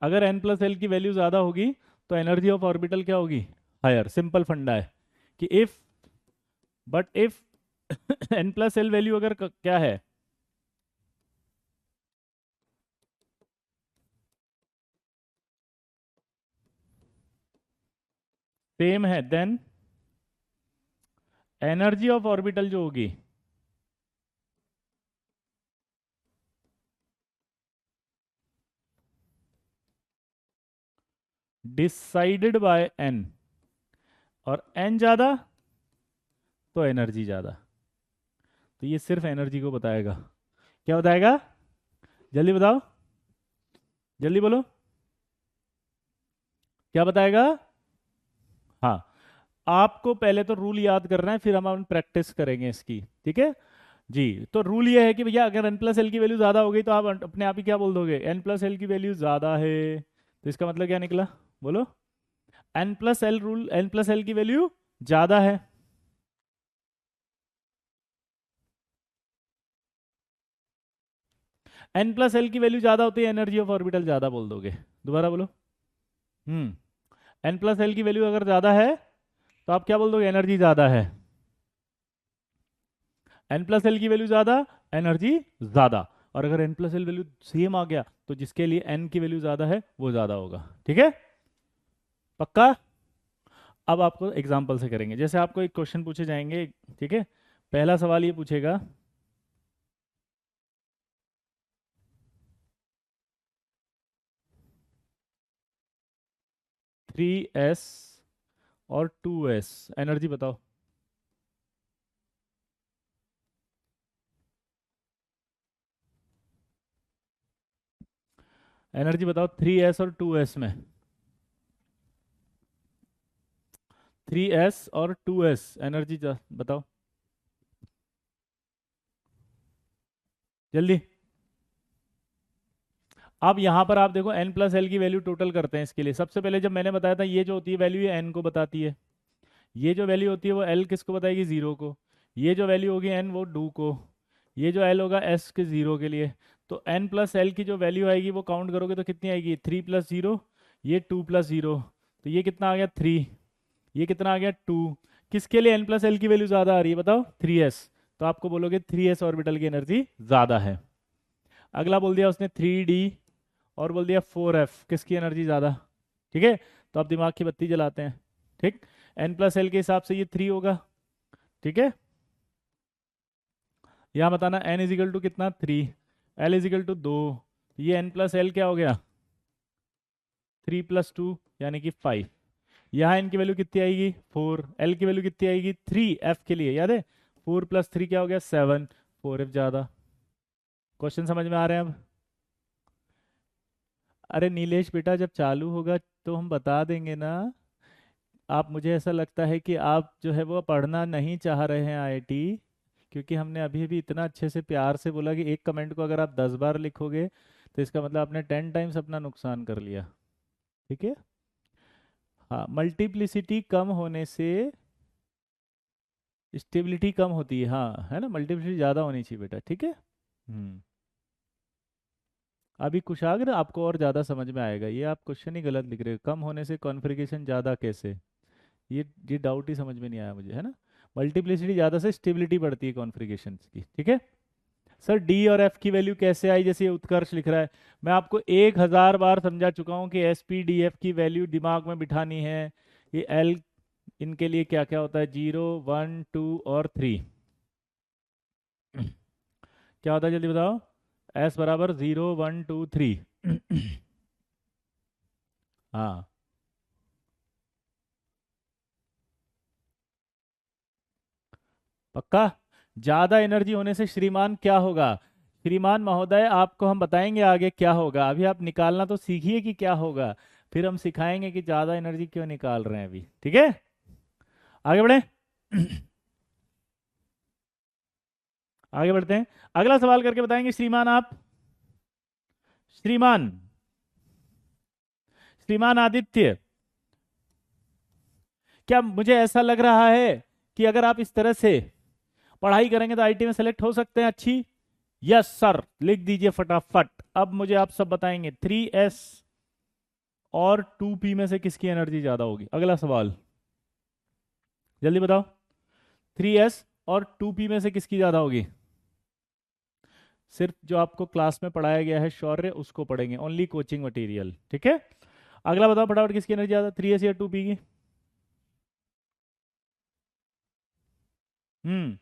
अगर एन प्लस एल की वैल्यू ज्यादा होगी तो एनर्जी ऑफ ऑर्बिटल क्या होगी, हायर। सिंपल फंडा है कि if, but if N plus L value अगर क्या है, सेम है, देन एनर्जी ऑफ ऑर्बिटल जो होगी डिसाइडेड बाय एन, और एन ज्यादा तो एनर्जी ज्यादा। तो ये सिर्फ एनर्जी को बताएगा। क्या बताएगा, जल्दी बताओ, जल्दी बोलो, क्या बताएगा। हाँ, आपको पहले तो रूल याद करना है, फिर हम प्रैक्टिस करेंगे इसकी, ठीक है जी। तो रूल ये है कि भैया अगर एन प्लस एल की वैल्यू ज्यादा हो गई तो आप अपने आप ही क्या बोल दोगे, एन प्लस एल की वैल्यू ज्यादा है। तो इसका मतलब क्या निकला, बोलो। N plus L rule, N plus L की वैल्यू ज्यादा है। एन प्लस एल की वैल्यू ज्यादा होती है, एनर्जी ऑफ ऑर्बिटल ज्यादा बोल दोगे। दोबारा बोलो। एन प्लस एल की वैल्यू अगर ज्यादा है तो आप क्या बोल दोगे, एनर्जी ज्यादा है। एन प्लस एल की वैल्यू ज्यादा, एनर्जी ज्यादा। और अगर N plus L value same आ गया तो जिसके लिए एन की वैल्यू ज्यादा है वो ज्यादा होगा, ठीक है, पक्का। अब आपको एग्जाम्पल से करेंगे, जैसे आपको एक क्वेश्चन पूछे जाएंगे, ठीक है। पहला सवाल ये पूछेगा, 3s और 2s एनर्जी बताओ। एनर्जी बताओ 3s और 2s में, 3s और 2s एनर्जी बताओ जल्दी। अब यहाँ पर आप देखो n प्लस एल की वैल्यू टोटल करते हैं इसके लिए। सबसे पहले जब मैंने बताया था ये जो होती है वैल्यू ये n को बताती है, ये जो वैल्यू होती है वो l किसको बताएगी, 0 को। ये जो वैल्यू होगी n वो 2 को, ये जो l होगा s के 0 के लिए। तो n प्लस एल की जो वैल्यू आएगी वो काउंट करोगे तो कितनी आएगी, 3 प्लस 0, ये 2 प्लस 0, तो ये कितना आ गया 3, ये कितना आ गया 2। किसके लिए n प्लस एल की वैल्यू ज़्यादा आ रही है बताओ, 3s। तो आपको बोलोगे 3s ऑर्बिटल की एनर्जी ज़्यादा है। अगला बोल दिया उसने 3d, और बोल दिया 4f, किसकी एनर्जी ज़्यादा, ठीक है। तो आप दिमाग की बत्ती जलाते हैं, ठीक। n प्लस एल के हिसाब से ये 3 होगा, ठीक है। यहाँ बताना n इजिकल टू कितना 3, l इजिकल टू 2, ये n प्लस एल क्या हो गया 3 + 2 यानी कि 5। यहाँ n की वैल्यू कितनी आएगी 4, l की वैल्यू कितनी आएगी 3, f के लिए याद है 4 + 3 क्या हो गया 7, 4f ज़्यादा। क्वेश्चन समझ में आ रहे हैं अब। अरे नीलेश बेटा जब चालू होगा तो हम बता देंगे ना। आप, मुझे ऐसा लगता है कि आप जो है वो पढ़ना नहीं चाह रहे हैं आईआईटी, क्योंकि हमने अभी भी इतना अच्छे से प्यार से बोला कि एक कमेंट को अगर आप 10 बार लिखोगे तो इसका मतलब आपने 10 टाइम्स अपना नुकसान कर लिया, ठीक है। हाँ, मल्टीप्लिसिटी कम होने से स्टेबिलिटी कम होती है, हाँ है ना, मल्टीप्लिसिटी ज़्यादा होनी चाहिए बेटा, ठीक है। अभी कुशाग्र आपको और ज़्यादा समझ में आएगा। ये आप क्वेश्चन ही गलत लिख रहे हो, कम होने से कॉन्फ़िगरेशन ज़्यादा कैसे, ये डाउट ही समझ में नहीं आया मुझे, है ना। मल्टीप्लिसिटी ज़्यादा से स्टेबिलिटी बढ़ती है कॉन्फ़िगरेशन की, ठीक है। सर डी और एफ की वैल्यू कैसे आई, जैसे ये उत्कर्ष लिख रहा है, मैं आपको 1000 बार समझा चुका हूँ कि एस पी डी एफ की वैल्यू दिमाग में बिठानी है। ये एल इनके लिए क्या क्या होता है, 0 1 2 और 3। क्या होता है जल्दी बताओ, एस बराबर 0 1 2 3। हाँ, पक्का। ज्यादा एनर्जी होने से श्रीमान क्या होगा, श्रीमान महोदय आपको हम बताएंगे आगे क्या होगा, अभी आप निकालना तो सीखिए कि क्या होगा, फिर हम सिखाएंगे कि ज्यादा एनर्जी क्यों निकाल रहे हैं अभी, ठीक है। आगे बढ़े। आगे बढ़ते हैं, अगला सवाल करके बताएंगे श्रीमान आप। श्रीमान, श्रीमान आदित्य, क्या मुझे ऐसा लग रहा है कि अगर आप इस तरह से पढ़ाई करेंगे तो आईटी में सेलेक्ट हो सकते हैं अच्छी। यस सर, लिख दीजिए फटाफट। अब मुझे आप सब बताएंगे 3s और 2p में से किसकी एनर्जी ज्यादा होगी, अगला सवाल जल्दी बताओ। 3s और 2p में से किसकी ज्यादा होगी, सिर्फ जो आपको क्लास में पढ़ाया गया है शौर्य उसको पढ़ेंगे, ओनली कोचिंग मटेरियल, ठीक है। अगला बताओ फटाफट, किसकी एनर्जी ज्यादा, 3s या 2p की। हम्म,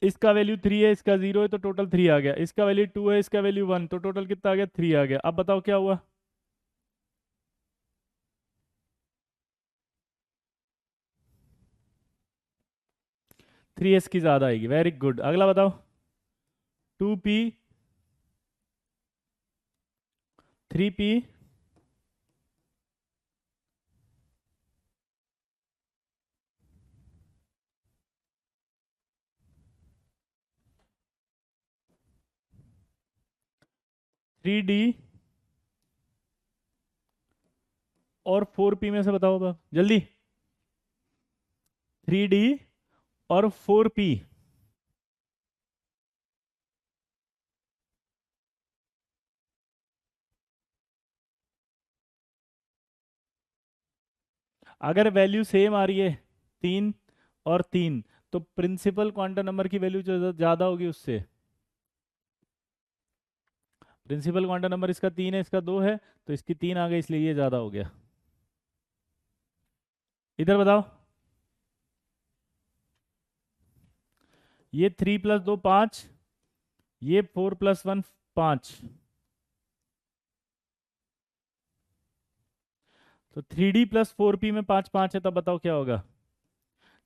इसका वैल्यू 3 है, इसका 0 है, तो टोटल 3 आ गया, इसका वैल्यू 2 है, इसका वैल्यू 1, तो टोटल कितना आ गया, 3 आ गया। अब बताओ क्या हुआ। 3s की ज्यादा आएगी, वेरी गुड। अगला बताओ, 2p 3p। 3d और 4p में से बताओ जल्दी। 3d और 4p। अगर वैल्यू सेम आ रही है 3 और 3, तो प्रिंसिपल क्वांटम नंबर की वैल्यू जो ज्यादा होगी उससे। प्रिंसिपल क्वांटम नंबर इसका 3 है, इसका 2 है, तो इसकी 3 आ गई, इसलिए ये ज्यादा हो गया। इधर बताओ, ये 3 + 2 5, ये 4 + 1 5, तो 3d + 4p में 5 5 है, तब बताओ क्या होगा,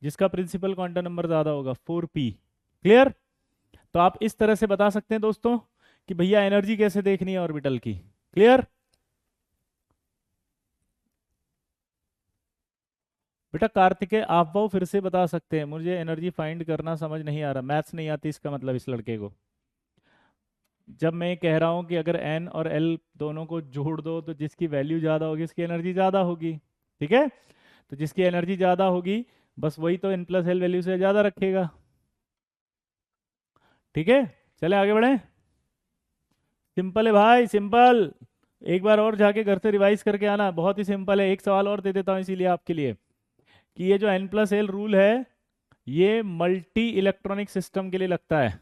जिसका प्रिंसिपल क्वांटम नंबर ज्यादा होगा 4p। क्लियर। तो आप इस तरह से बता सकते हैं दोस्तों कि भैया एनर्जी कैसे देखनी है ऑर्बिटल की। क्लियर। बेटा कार्तिकेय आप वो फिर से बता सकते हैं, मुझे एनर्जी फाइंड करना समझ नहीं आ रहा, मैथ्स नहीं आती इसका मतलब इस लड़के को। जब मैं कह रहा हूं कि अगर n और l दोनों को जोड़ दो तो जिसकी वैल्यू ज्यादा होगी उसकी एनर्जी ज्यादा होगी, ठीक है। तो जिसकी एनर्जी ज्यादा होगी बस वही तो n + l वैल्यू से ज्यादा रखेगा, ठीक है। चले आगे बढ़े। सिंपल है भाई, सिंपल। एक बार और जाके घर से रिवाइज करके आना, बहुत ही सिंपल है। एक सवाल और दे देता हूँ इसीलिए आपके लिए, कि ये जो n + l रूल है ये मल्टी इलेक्ट्रॉनिक सिस्टम के लिए लगता है।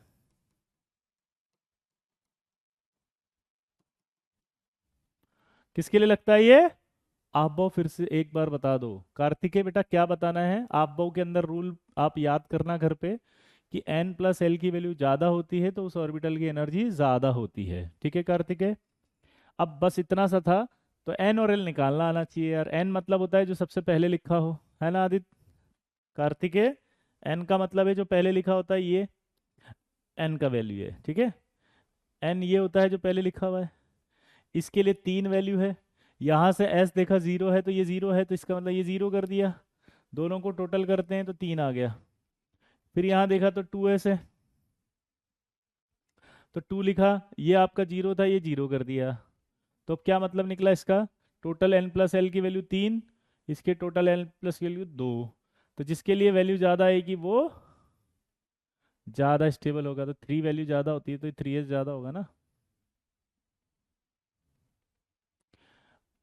किसके लिए लगता है ये, आप बहु फिर से एक बार बता दो कार्तिकेय, बेटा क्या बताना है आप बहु के अंदर रूल आप याद करना घर पे, कि n + l की वैल्यू ज्यादा होती है तो उस ऑर्बिटल की एनर्जी ज्यादा होती है, ठीक है कार्तिकेय। अब बस इतना सा था, तो n और l निकालना आना चाहिए यार। n मतलब होता है जो सबसे पहले लिखा हो, है ना आदित्य, कार्तिकेय। n का मतलब है जो पहले लिखा होता है, ये n का वैल्यू है, ठीक है। n ये होता है जो पहले लिखा हुआ है, इसके लिए 3 वैल्यू है। यहाँ से s देखा 0 है तो ये 0 है, तो इसका मतलब ये 0 कर दिया, दोनों को टोटल करते हैं तो 3 आ गया। फिर यहाँ देखा तो 2s है, तो 2 लिखा, ये आपका 0 था, ये 0 कर दिया। तो क्या मतलब निकला इसका, टोटल n + l की वैल्यू 3, इसके टोटल n + वैल्यू 2। तो जिसके लिए वैल्यू ज़्यादा आएगी वो ज़्यादा स्टेबल होगा, तो 3 वैल्यू ज़्यादा होती है तो 3s ज़्यादा होगा ना।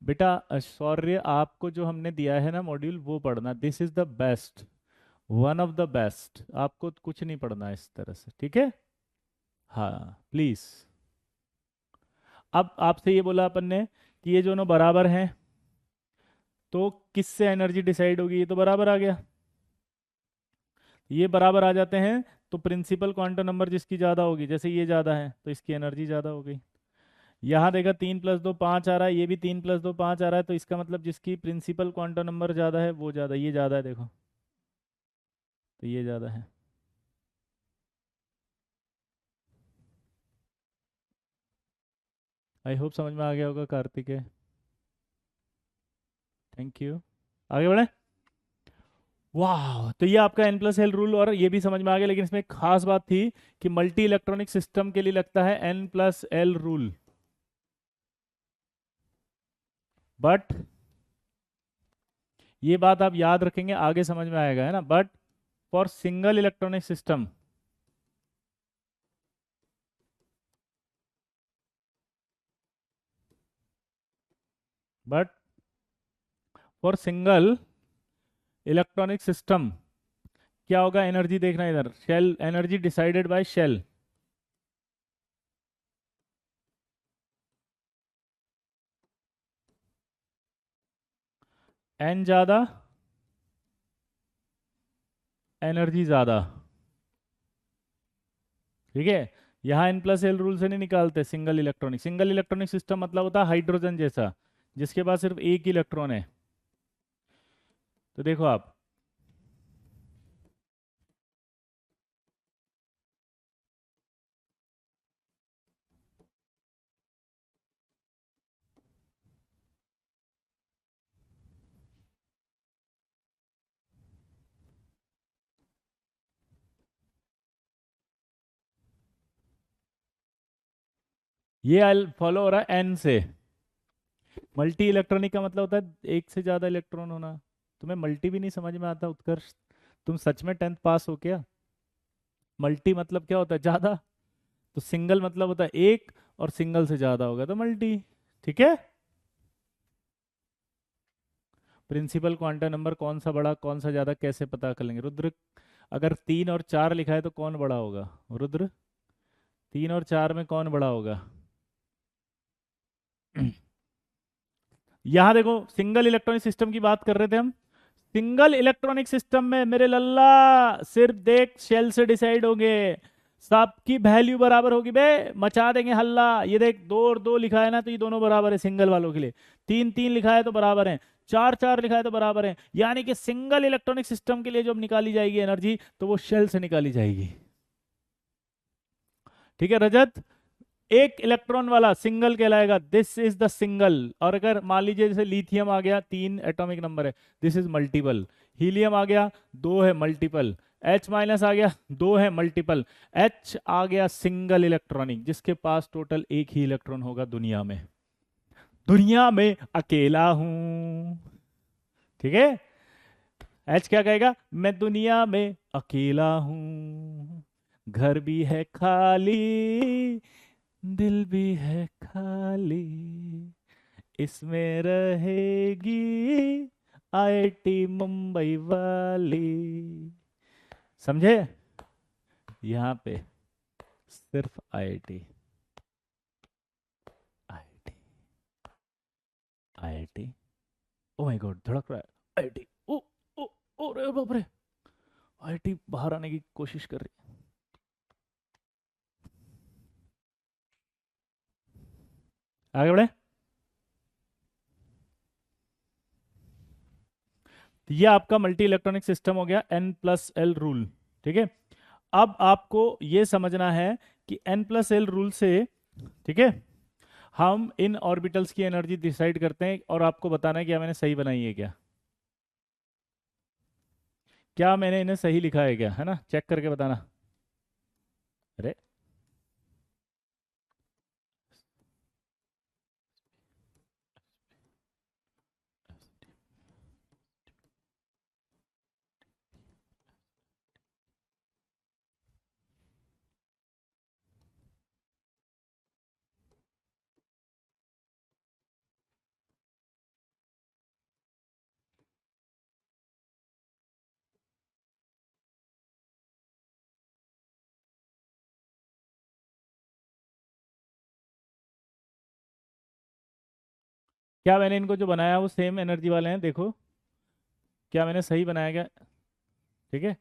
बेटा शौर्य आपको जो हमने दिया है ना मॉड्यूल वो पढ़ना, this is the best. One of the best, आपको कुछ नहीं पढ़ना है इस तरह से, ठीक है। हाँ प्लीज। अब आपसे ये बोला अपन ने कि ये दोनों बराबर हैं, तो किससे एनर्जी डिसाइड होगी, ये तो बराबर आ गया। ये बराबर आ जाते हैं तो प्रिंसिपल क्वांटम नंबर जिसकी ज़्यादा होगी, जैसे ये ज़्यादा है तो इसकी एनर्जी ज़्यादा हो गई। यहाँ देखा 3 + 2 5 आ रहा है, ये भी 3 + 2 5 आ रहा है, तो इसका मतलब जिसकी प्रिंसिपल क्वांटम नंबर ज़्यादा है वो ज़्यादा, ये ज़्यादा है देखो, तो ये ज़्यादा है। आई होप समझ में आ गया होगा कार्तिक है। Thank you. आगे बढ़े। वाह, तो ये आपका N+L रूल, और ये भी समझ में आ गया, लेकिन इसमें एक खास बात थी कि मल्टी इलेक्ट्रॉनिक सिस्टम के लिए लगता है N+L रूल, बट ये बात आप याद रखेंगे, आगे समझ में आएगा, है ना। But for single electronic system, but for single electronic system क्या होगा, एनर्जी देखना इधर, shell energy decided by shell. N ज्यादा, एनर्जी ज्यादा, ठीक है। यहाँ N+L रूल से नहीं निकालते single electronic. Single electronic system मतलब होता है हाइड्रोजन जैसा, जिसके पास सिर्फ एक ही इलेक्ट्रॉन है। तो देखो आप, ये फॉलो हो रहा है एन से। मल्टी इलेक्ट्रॉनिक का मतलब होता है एक से ज्यादा इलेक्ट्रॉन होना। तुम्हें मल्टी भी नहीं समझ में आता उत्कर्ष, तुम सच में 10th पास हो क्या। मल्टी मतलब क्या होता है, ज्यादा। तो सिंगल मतलब होता है एक, और सिंगल से ज्यादा होगा तो मल्टी, ठीक है। प्रिंसिपल क्वांटम नंबर कौन सा बड़ा कौन सा ज्यादा कैसे पता कर लेंगे रुद्र। अगर 3 और 4 लिखा है तो कौन बड़ा होगा रुद्र, 3 और 4 में कौन बड़ा होगा। यहां देखो, सिंगल इलेक्ट्रॉनिक सिस्टम की बात कर रहे थे हम। सिंगल इलेक्ट्रॉनिक सिस्टम में मेरे लल्ला सिर्फ देख शेल से डिसाइड होंगे, सबकी वैल्यू बराबर होगी बे, मचा देंगे हल्ला। ये देख 2 और 2 लिखा है ना, तो ये दोनों बराबर है सिंगल वालों के लिए। 3 3 लिखा है तो बराबर है, 4 4 लिखा है तो बराबर है। यानी कि सिंगल इलेक्ट्रॉनिक सिस्टम के लिए जब निकाली जाएगी एनर्जी, तो वो शेल से निकाली जाएगी, ठीक है रजत। एक इलेक्ट्रॉन वाला सिंगल कहलाएगा, दिस इज द सिंगल। और अगर मान लीजिए जैसे लिथियम आ गया, 3 एटॉमिक नंबर है, दिस इज मल्टीपल। हीलियम आ गया, 2 है, मल्टीपल। H- आ गया, 2 है, मल्टीपल। H आ गया सिंगल इलेक्ट्रॉनिक, जिसके पास टोटल एक ही इलेक्ट्रॉन होगा दुनिया में। दुनिया में अकेला हूं, ठीक है। H क्या कहेगा, मैं दुनिया में अकेला हूं, घर भी है खाली, दिल भी है खाली, इसमें रहेगी आईआईटी मुंबई वाली। समझे, यहाँ पे सिर्फ IIT, IIT, IIT. O my God, धड़क रहा है। आईआईटी, ओ ओ ओ रे बाप रे, आईआईटी बाहर आने की कोशिश कर रही है। आगे बढ़े। तो ये आपका मल्टी इलेक्ट्रॉनिक सिस्टम हो गया, N+L रूल, ठीक है। अब आपको ये समझना है कि N+L रूल से, ठीक है, हम इन ऑर्बिटल्स की एनर्जी डिसाइड करते हैं, और आपको बताना है कि मैंने सही बनाई है क्या, क्या मैंने इन्हें सही लिखा है क्या, है ना, चेक करके बताना। अरे क्या मैंने इनको जो बनाया वो सेम एनर्जी वाले हैं? देखो क्या मैंने सही बनाया क्या? ठीक है,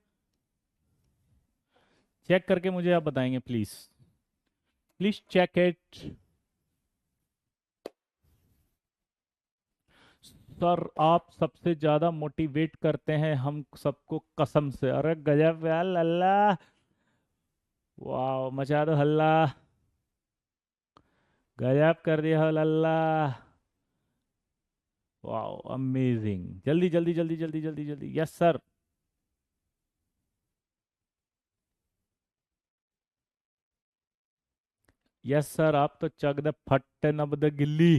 चेक करके मुझे आप बताएंगे please. Please check it. Sir आप सबसे ज्यादा मोटिवेट करते हैं हम सबको कसम से। अरे गजब यार लल्ला। वाह मचा दो हल्ला। गजब कर दिया हो लल्ला। वाह अमेजिंग। जल्दी जल्दी जल्दी जल्दी जल्दी जल्दी, यस सर। यस सर, आप तो चक दे फट्टे नब दे गिल्ली,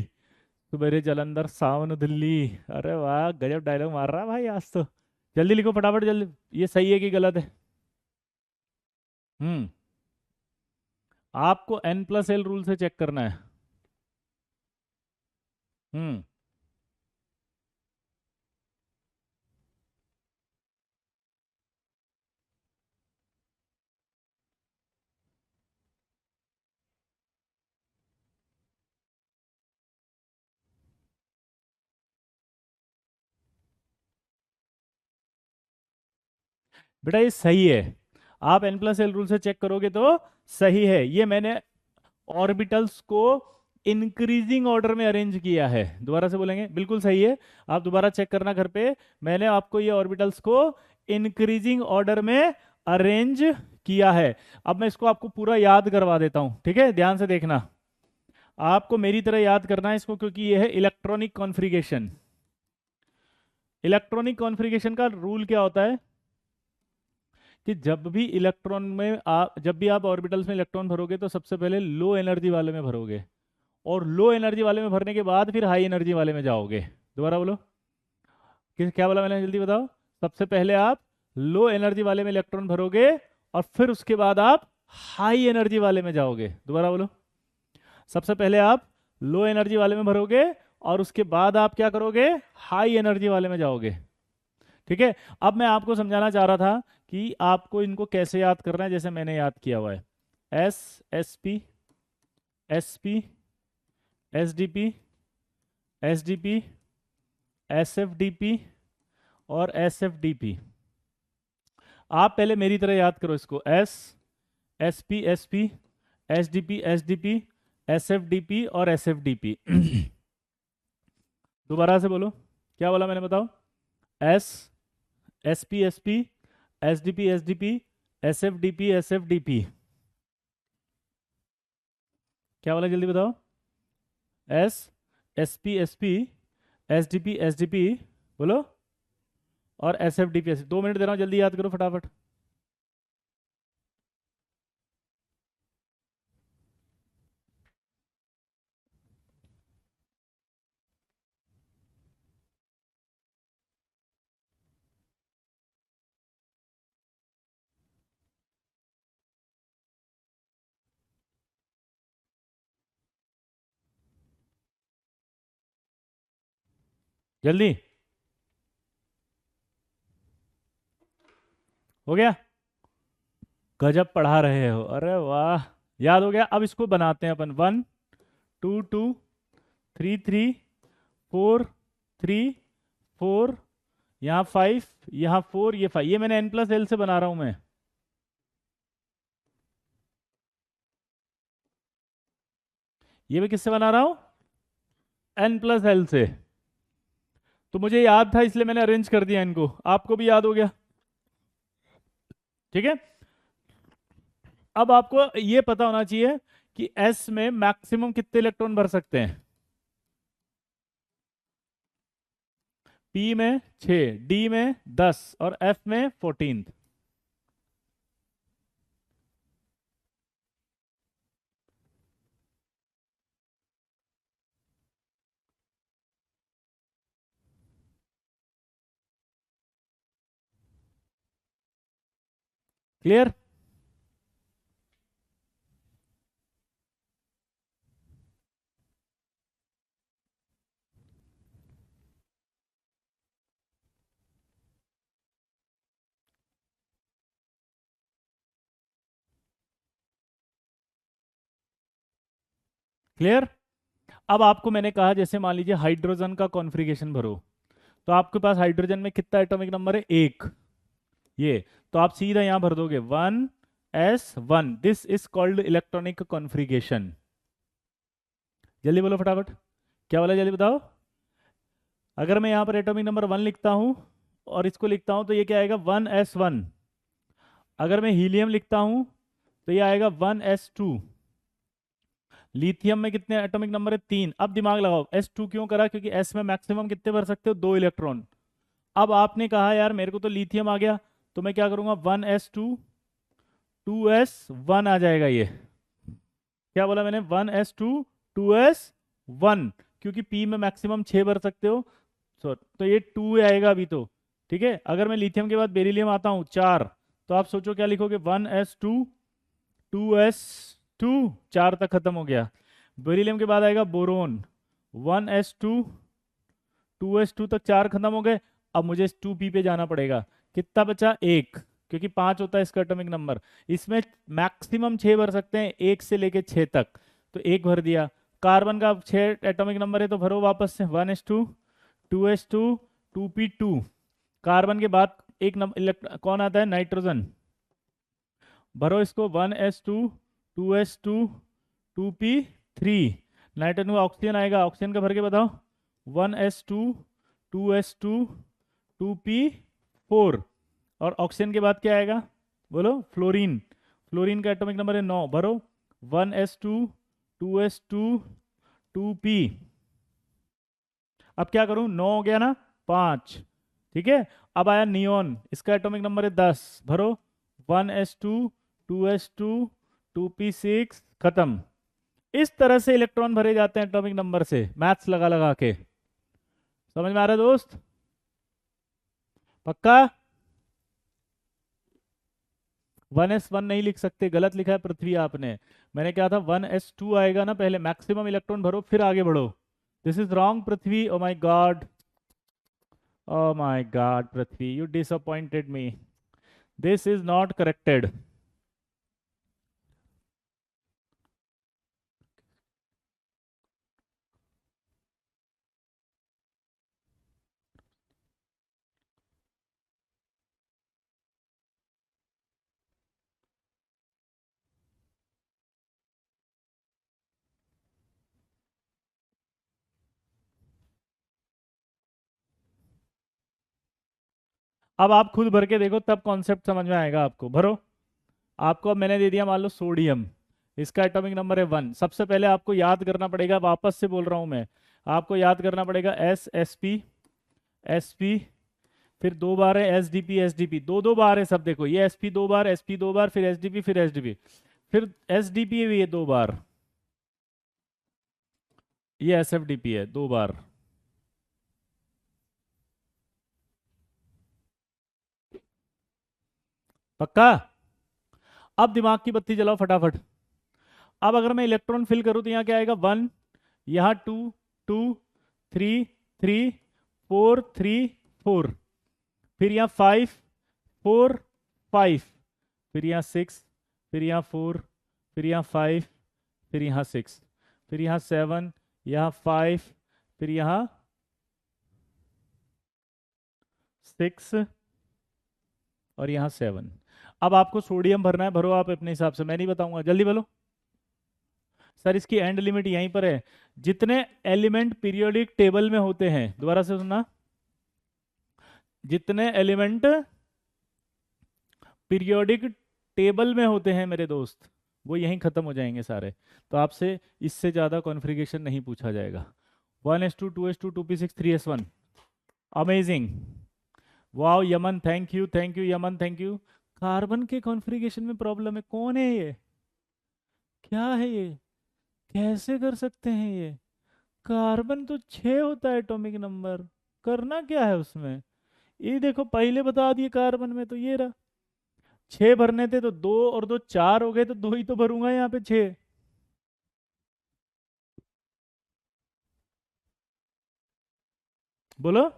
सुबेरे जलंधर सावन दिल्ली। अरे वाह गजब डायलॉग मार रहा है भाई आज तो। जल्दी लिखो फटाफट जल्दी। ये सही है कि गलत है? हम्म। आपको एन प्लस एल रूल से चेक करना है। हम्म। बेटा ये सही है। आप एन प्लस एल रूल से चेक करोगे तो सही है। ये मैंने ऑर्बिटल्स को इंक्रीजिंग ऑर्डर में अरेंज किया है। दोबारा से बोलेंगे, बिल्कुल सही है। आप दोबारा चेक करना घर पे। मैंने आपको ये ऑर्बिटल्स को इंक्रीजिंग ऑर्डर में अरेंज किया है। अब मैं इसको आपको पूरा याद करवा देता हूं, ठीक है? ध्यान से देखना। आपको मेरी तरह याद करना है इसको, क्योंकि ये है इलेक्ट्रॉनिक कॉन्फ़िगरेशन। इलेक्ट्रॉनिक कॉन्फ़िगरेशन का रूल क्या होता है कि जब भी आप ऑर्बिटल्स में इलेक्ट्रॉन भरोगे तो सबसे पहले लो एनर्जी वाले में भरोगे, और लो एनर्जी वाले में भरने के बाद फिर हाई एनर्जी वाले में जाओगे। दोबारा बोलो, क्या बोला मैंने, जल्दी बताओ। सबसे पहले आप लो एनर्जी वाले में इलेक्ट्रॉन भरोगे, और फिर उसके बाद आप हाई एनर्जी वाले में जाओगे। दोबारा बोलो। सबसे पहले आप लो एनर्जी वाले में भरोगे, और उसके बाद आप क्या करोगे? हाई एनर्जी वाले में जाओगे। ठीक है। अब मैं आपको समझाना चाह रहा था कि आपको इनको कैसे याद करना है, जैसे मैंने याद किया हुआ है। S s p, s p, s d p, s d p, s f d P, और एस एफ डी पी। आप पहले मेरी तरह याद करो इसको। S, s p, s p, s d p, s d p, s f d P और एस एफ डी पी। दोबारा से बोलो, क्या बोला मैंने, बताओ। S, s p, s p, s d p, s d p, s f d p, s f d p. क्या बोला, जल्दी बताओ। S, s p, s p, s d p, s d p, बोलो, और s f d p. 2 minute दे रहा हूँ, जल्दी याद करो फटाफट। जल्दी। हो गया? गजब पढ़ा रहे हो, अरे वाह। याद हो गया। अब इसको बनाते हैं अपन। 1 2 2, 3 3, 4 3 4, यहाँ 5, यहाँ 4, ये 5। ये मैंने एन प्लस एल से बना रहा हूं मैं। ये मैं किससे बना रहा हूं? एन प्लस एल से। तो मुझे याद था इसलिए मैंने अरेंज कर दिया इनको। आपको भी याद हो गया? ठीक है। अब आपको ये पता होना चाहिए कि एस में मैक्सिमम कितने इलेक्ट्रॉन भर सकते हैं। पी में 6, डी में 10, और एफ में 14। क्लियर? क्लियर? अब आपको मैंने कहा जैसे मान लीजिए हाइड्रोजन का कॉन्फ़िगरेशन भरो, तो आपके पास हाइड्रोजन में कितना एटॉमिक नंबर है? एक। ये तो आप सीधा यहां भर दोगे 1s1। This is called electronic configuration. जल्दी बोलो फटाफट, क्या बोला, जल्दी बताओ। अगर मैं यहाँ पर एटॉमिक नंबर 1 लिखता हूँ और इसको लिखता हूँ तो ये क्या आएगा? 1s1। अगर मैं हीलियम लिखता हूँ तो ये आएगा 1s2। लिथियम में कितने एटॉमिक नंबर है? 3। अब दिमाग लगाओ, S2 क्यों करा? क्योंकि S में मैक्सिमम कितने भर सकते हो? 2 इलेक्ट्रॉन। अब आपने कहा यार मेरे को तो लिथियम आ गया, तो मैं क्या करूंगा? 1s2 2s1 आ जाएगा ये। क्या बोला मैंने? 1s2 2s1, क्योंकि P में मैक्सिमम 6 भर सकते हो। तो ये 2 आएगा अभी तो। ठीक है, अगर मैं लिथियम के बाद बेरिलियम आता हूँ 4, तो आप सोचो क्या लिखोगे? 1s2 2s2, 4 तक खत्म हो गया। बेरिलियम के बाद आएगा बोरोन, 1s2 2s2 तक 4 खत्म हो गए। अब मुझे 2p पे जाना पड़ेगा। कितना बचा? 1, क्योंकि 5 होता है इसका एटॉमिक नंबर। इसमें मैक्सिमम 6 भर सकते हैं, 1 से लेके 6 तक, तो 1 भर दिया। कार्बन का 6 एटॉमिक नंबर है, तो भरो वापस से 1s2 2s2 2p2। कार्बन के बाद एक नंबर कौन आता है? नाइट्रोजन। भरो इसको 1s2 2s2 2p3। नाइट्रोजन का ऑक्सीजन आएगा, ऑक्सीजन का भर के बताओ। 1s2 2s2 2p4। और ऑक्सीजन के बाद क्या आएगा? बोलो। फ्लोरीन। फ्लोरीन का एटॉमिक नंबर है 9। भरो 1s2 2s2 2p। अब क्या करूं? 9 हो गया ना, 5। ठीक है, अब आया नियोन, इसका एटॉमिक नंबर है 10। भरो 1s2 2s2 2p6। खत्म। इस तरह से इलेक्ट्रॉन भरे जाते हैं एटॉमिक नंबर से, मैथ्स लगा लगा के। समझ में आ रहा है दोस्त? पक्का? 1s1 नहीं लिख सकते, गलत लिखा है पृथ्वी आपने। मैंने क्या था? 1s2 आएगा ना, पहले मैक्सिमम इलेक्ट्रॉन भरो फिर आगे बढ़ो। This is wrong Prithvi. O my God, O my God Prithvi, you disappointed me. This is not corrected. अब आप खुद भर के देखो, तब कॉन्सेप्ट समझ में आएगा आपको। भरो। आपको अब मैंने दे दिया मान लो सोडियम, इसका एटॉमिक नंबर है 1। सबसे पहले आपको याद करना पड़ेगा, वापस से बोल रहा हूं मैं, आपको याद करना पड़ेगा एस पी, फिर 2 बार है एस डी पी, दो दो बार है सब। देखो ये एस पी 2 बार, फिर एस डी पी, फिर एस डी पी, फिर एस डी पी भी है 2 बार, ये एस एफ डी पी है 2 बार। पक्का? अब दिमाग की बत्ती जलाओ फटाफट। अब अगर मैं इलेक्ट्रॉन फिल करूं तो यहाँ क्या आएगा? 1, यहाँ 2 2 3 3 4 3 4, फिर यहाँ 5 4 5, फिर यहाँ 6, फिर यहाँ 4, फिर यहाँ 5, फिर यहाँ 6, फिर यहाँ 7, यहाँ 5, फिर यहाँ 6 और यहाँ 7। अब आपको सोडियम भरना है, भरो आप अपने हिसाब से, मैं नहीं बताऊंगा, जल्दी बोलो। सर इसकी एंड लिमिट यहीं पर है। जितने एलिमेंट पीरियोडिक टेबल में होते हैं, दोबारा से सुनना, जितने एलिमेंट पीरियोडिक टेबल में होते हैं मेरे दोस्त, वो यहीं खत्म हो जाएंगे सारे। तो आपसे इससे ज्यादा कॉन्फ़िगरेशन नहीं पूछा जाएगा। 1s2 2s2 2p6 3s1। Amazing. Wow Yemen, thank you, thank you Yemen, thank you. Carbon के कॉन्फ़िगरेशन में प्रॉब्लम है? कौन है ये? क्या है ये? कैसे कर सकते हैं ये? कार्बन तो 6 होता है एटॉमिक नंबर, करना क्या है उसमें? ये देखो पहले बता दिए, कार्बन में तो ये रहा। 6 भरने थे तो 2 और 2 4 हो गए, तो 2 ही तो भरूंगा यहाँ पे 6। बोलो।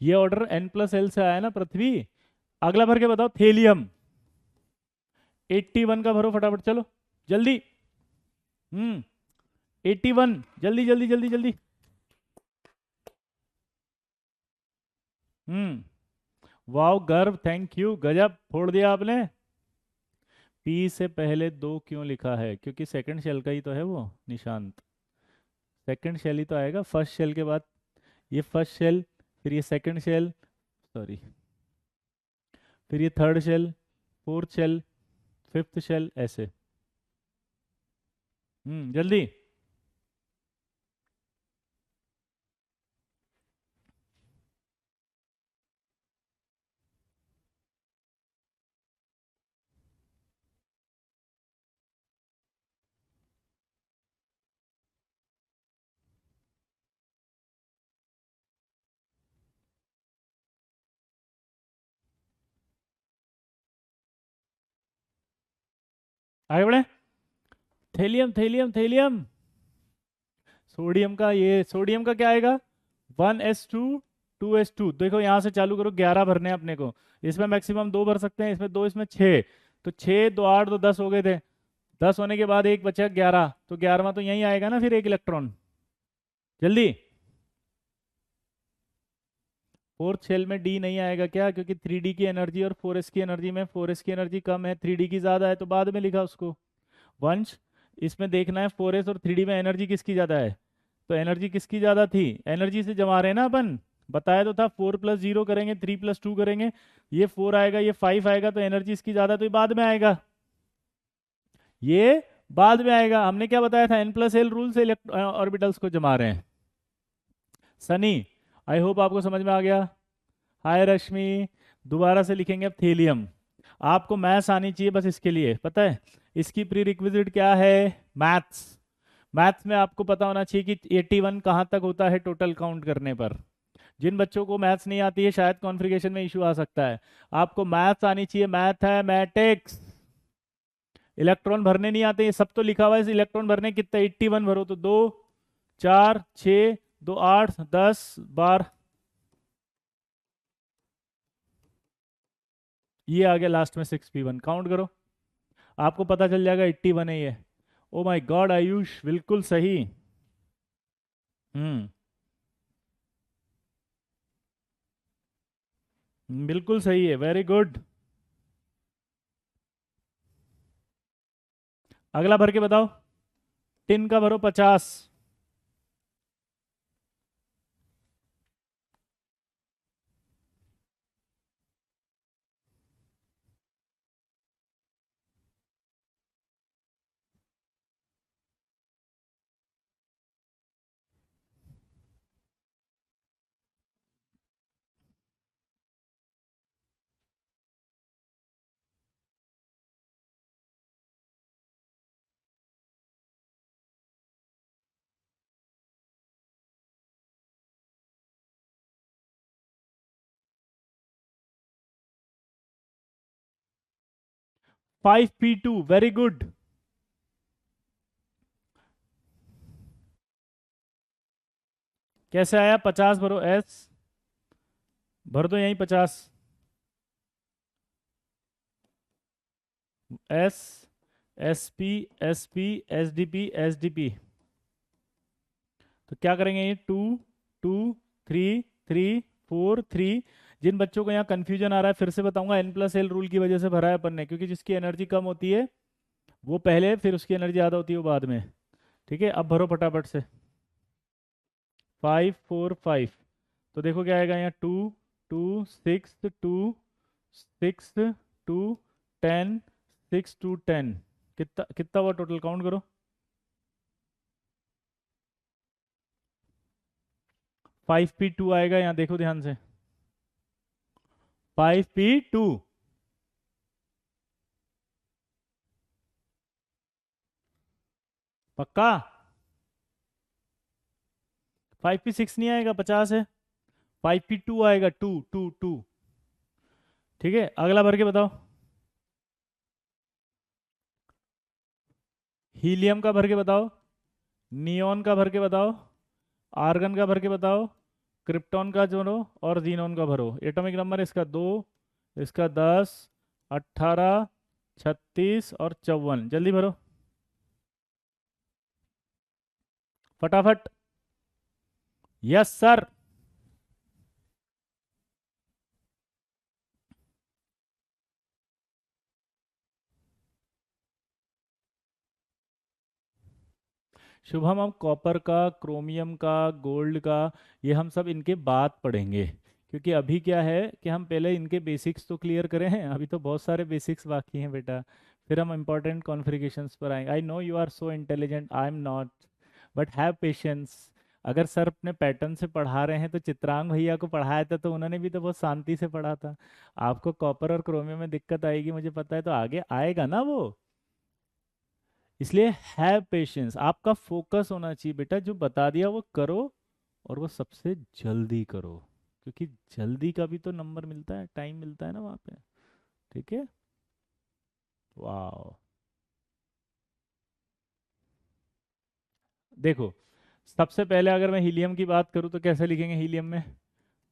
ये ऑर्डर N+L से आया ना पृथ्वी। अगला भर के बताओ थेलियम। 81 का भरो फटाफट, चलो जल्दी। 81, जल्दी जल्दी जल्दी जल्दी। वाओ गर्व, थैंक यू, गजब फोड़ दिया आपने। पी से पहले 2 क्यों लिखा है? क्योंकि सेकंड शेल का ही तो है वो निशांत। सेकंड शेल ही तो आएगा फर्स्ट शेल के बाद। ये फर्स्ट शेल, फिर ये सेकंड शेल, सॉरी, फिर ये third shell, fourth shell, fifth shell, ऐसे। जल्दी। आगे बढ़े। Thallium thallium thallium. सोडियम का, ये सोडियम का क्या आएगा? 1s2 2s2। देखो यहाँ से चालू करो, 11 भरने हैं अपने को। इसमें मैक्सिमम 2 भर सकते हैं, इसमें 2, इसमें 6। तो 6 2 8 तो 10 हो गए थे। 10 होने के बाद एक बचा 11, तो 11वां तो यहीं आएगा ना फिर एक इलेक्ट्रॉन। जल्दी। फोर्थ शेल में डी नहीं आएगा क्या? क्योंकि 3d की एनर्जी और 4s की एनर्जी में 4s की एनर्जी कम है, 3d की ज़्यादा है, तो बाद में लिखा उसको। वंश, इसमें देखना है 4s और 3d में एनर्जी किसकी ज़्यादा है। तो एनर्जी किसकी ज़्यादा थी? एनर्जी से जमा रहे हैं ना अपन। बताया तो था 4+0 करेंगे, 3+2 करेंगे, ये 4 आएगा, ये 5 आएगा, तो एनर्जी इसकी ज़्यादा, तो ये बाद में आएगा। ये बाद में आएगा। हमने क्या बताया था? N+L रूल से ऑर्बिटल्स को जमा रहे हैं। सनी, आई होप आपको समझ में आ गया। हाय रश्मि। दोबारा से लिखेंगे अब थेलियम। आपको मैथ्स आनी चाहिए बस, इसके लिए पता है इसकी प्री रिक्विजिट क्या है? मैथ्स। मैथ्स में आपको पता होना चाहिए कि 81 कहाँ तक होता है टोटल काउंट करने पर। जिन बच्चों को मैथ्स नहीं आती है शायद कॉन्फ़िगरेशन में इशू आ सकता है। आपको मैथ्स आनी चाहिए, मैथमेटिक्स। इलेक्ट्रॉन भरने नहीं आते, ये सब तो लिखा हुआ है, इलेक्ट्रॉन भरने कितने? 81 भरो तो 2 4 6 2 8 10 12, ये आ गया लास्ट में 6p1, काउंट करो, आपको पता चल जाएगा 81 है ये। ओ माय गॉड आयुष, बिल्कुल सही। हम्म बिल्कुल सही है, वेरी गुड। अगला भर के बताओ। टिन का भरो 50। 5p2, very good. कैसे आया? 50 भरो, एस भर दो यहीं 50। S, s p, s p, s d p, s d P. तो क्या करेंगे? ये 2 2 3 3 4 3। जिन बच्चों को यहाँ कंफ्यूजन आ रहा है फिर से बताऊंगा, N+L रूल की वजह से भरा है अपन ने, क्योंकि जिसकी एनर्जी कम होती है वो पहले, फिर उसकी एनर्जी ज़्यादा होती है वो बाद में। ठीक है, अब भरो फटाफट से। 5 4 5। तो देखो क्या आएगा यहाँ? 2 2 6 2 6 2 10 6 2 10। कितना कितना हुआ टोटल? काउंट करो। 5p2 आएगा यहाँ, देखो ध्यान से। 5p2। पक्का? 5p6 नहीं आएगा, 50 है। 5p2 आएगा, 2 2 2। ठीक है, अगला भर के बताओ। हीलियम का भर के बताओ। नियॉन का भर के बताओ। आर्गन का भर के बताओ। क्रिप्टॉन का जोड़ो और जीनोन का भरो। एटॉमिक नंबर इसका 2, इसका 10, 18, 36 और 54। जल्दी भरो फटाफट। Yes sir. शुभम, हम कॉपर का, क्रोमियम का, गोल्ड का, ये हम सब इनके बाद पढ़ेंगे, क्योंकि अभी क्या है कि हम पहले इनके बेसिक्स तो क्लियर करें हैं, अभी तो बहुत सारे बेसिक्स बाकी हैं बेटा। फिर हम इंपॉर्टेंट कॉन्फ़िगरेशंस पर आएंगे। I know you are so intelligent, I am not, but have patience. अगर सर अपने पैटर्न से पढ़ा रहे हैं तो चित्रांग भैया को पढ़ाया था तो उन्होंने भी तो बहुत शांति से पढ़ा था। आपको कॉपर और क्रोमियम में दिक्कत आएगी मुझे पता है, तो आगे आएगा ना वो। इसलिए हैव पेशेंस, आपका फोकस होना चाहिए बेटा, जो बता दिया वो करो, और वो सबसे जल्दी करो, क्योंकि जल्दी का भी तो नंबर मिलता है, टाइम मिलता है ना वहाँ पे। ठीक है। वाह। देखो, सबसे पहले अगर मैं हीलियम की बात करूँ तो कैसे लिखेंगे हीलियम में?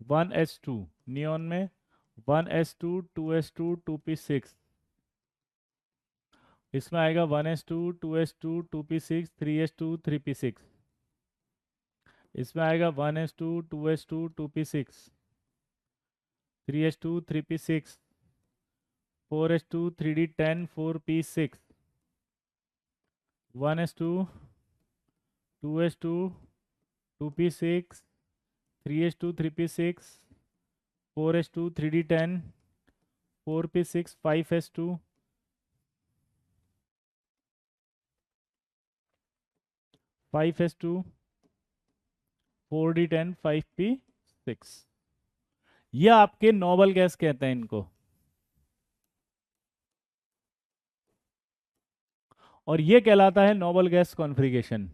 1s2। नियोन में 1s2, 2s2, 2p6। इसमें आएगा 1s2, 2s2, 2p6, 3s2, 3p6। इसमें आएगा 1s2, 2s2, 2p6, 3s2, 3p6, 4s2, 3d10, 4p6, 1s2, 2s2, 2p6, 3s2, 3p6, 4s2, 3d10, 4p6, 5s2, 5s2, 4d10, 5p6। ये आपके नोबल गैस कहते हैं इनको। और ये कहलाता है नोबल गैस कॉन्फ़िगरेशन।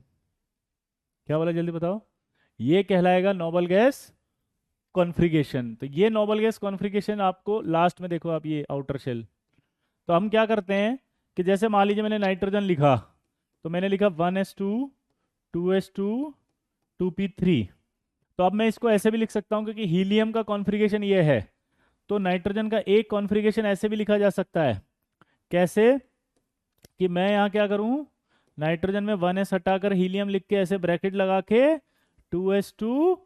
क्या बोला जल्दी बताओ? ये कहलाएगा नोबल गैस कॉन्फ़िगरेशन। तो ये नोबल गैस कॉन्फ़िगरेशन आपको लास्ट में देखो, आप ये आउटर शेल। तो हम क्या करते हैं कि जैसे मान लीजिए मैंने नाइट्रोजन लिखा, तो मैंने लिखा 1s2, 2s2, 2p3। तो अब मैं इसको ऐसे भी लिख सकता हूं, क्योंकि हीलियम का कॉन्फ़िगरेशन ये है, तो नाइट्रोजन का एक कॉन्फ़िगरेशन ऐसे भी लिखा जा सकता है। कैसे? कि मैं यहाँ क्या करूँ, नाइट्रोजन में 1s हटाकर हीलियम लिख के ऐसे ब्रैकेट लगा के 2s2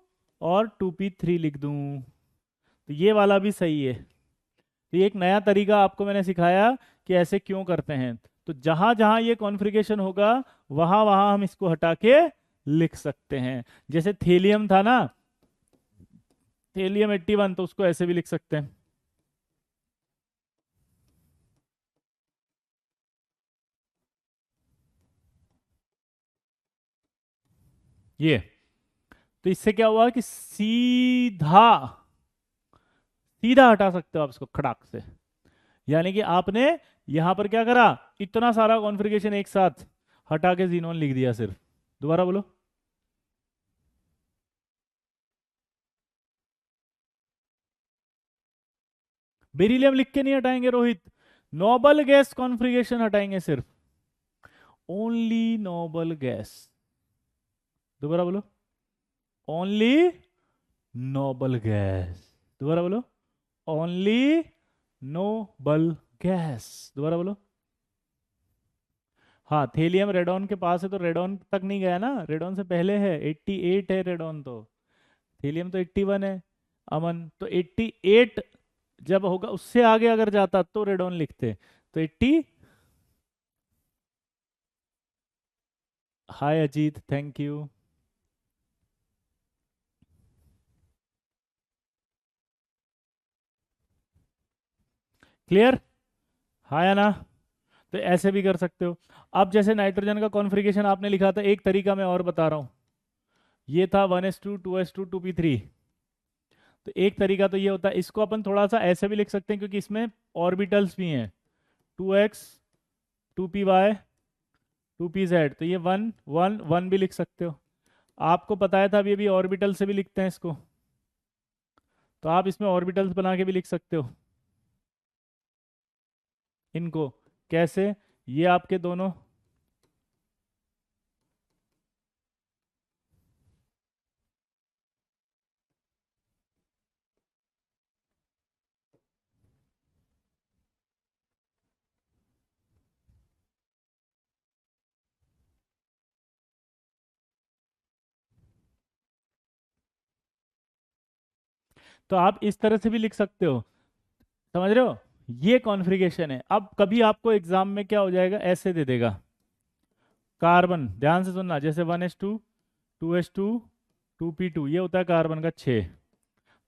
और 2p3 लिख दूँ। तो ये वाला भी सही है। तो ये एक नया तरीका आपको मैंने सिखाया कि ऐसे क्यों करते हैं। तो जहां जहां ये कॉन्फ़िगरेशन होगा वहां वहां हम इसको हटा के लिख सकते हैं। जैसे थेलियम था ना, थेलियम 81, तो उसको ऐसे भी लिख सकते हैं। ये तो इससे क्या हुआ कि सीधा सीधा हटा सकते हो आप इसको खड़ाक से। यानी कि आपने यहां पर क्या करा, इतना सारा कॉन्फ़िगरेशन एक साथ हटा के जीनोन लिख दिया सिर्फ। दोबारा बोलो। बेरिलियम लिख के नहीं हटाएंगे रोहित, नोबल गैस कॉन्फ़िगरेशन हटाएंगे सिर्फ, ओनली नोबल गैस। दोबारा बोलो। Only noble gas. दोबारा बोलो। Only noble gas. दोबारा बोलो। हाँ, थेलियम रेडॉन के पास है तो रेडॉन तक नहीं गया ना, रेडॉन से पहले है, 88 है रेडॉन तो। थेलियम तो 81 है। अमन तो 88 जब होगा, उससे आगे अगर जाता तो रेडॉन लिखते। तो 80। हाय अजीत, थैंक यू। क्लियर? हाय ना। तो ऐसे भी कर सकते हो। अब जैसे नाइट्रोजन का कॉन्फ़िगरेशन आपने लिखा था, एक तरीका मैं और बता रहा हूँ। ये था 1s2, 2s2, 2p3। तो एक तरीका तो ये होता है, इसको अपन थोड़ा सा ऐसे भी लिख सकते हैं, क्योंकि इसमें ऑर्बिटल्स भी हैं। 2x, 2py, 2pz, तो ये 1 1 1 भी लिख सकते हो। आपको बताया था अभी अभी ऑर्बिटल से भी लिखते हैं इसको, तो आप इसमें ऑर्बिटल्स बना के भी लिख सकते हो इनको। कैसे? ये आपके दोनों, तो आप इस तरह से भी लिख सकते हो, समझ रहे हो? ये कॉन्फ़िगरेशन है। अब कभी आपको एग्जाम में क्या हो जाएगा, ऐसे दे देगा कार्बन, ध्यान से सुनना, जैसे 1s2 2s2 2p2, ये होता है कार्बन का 6।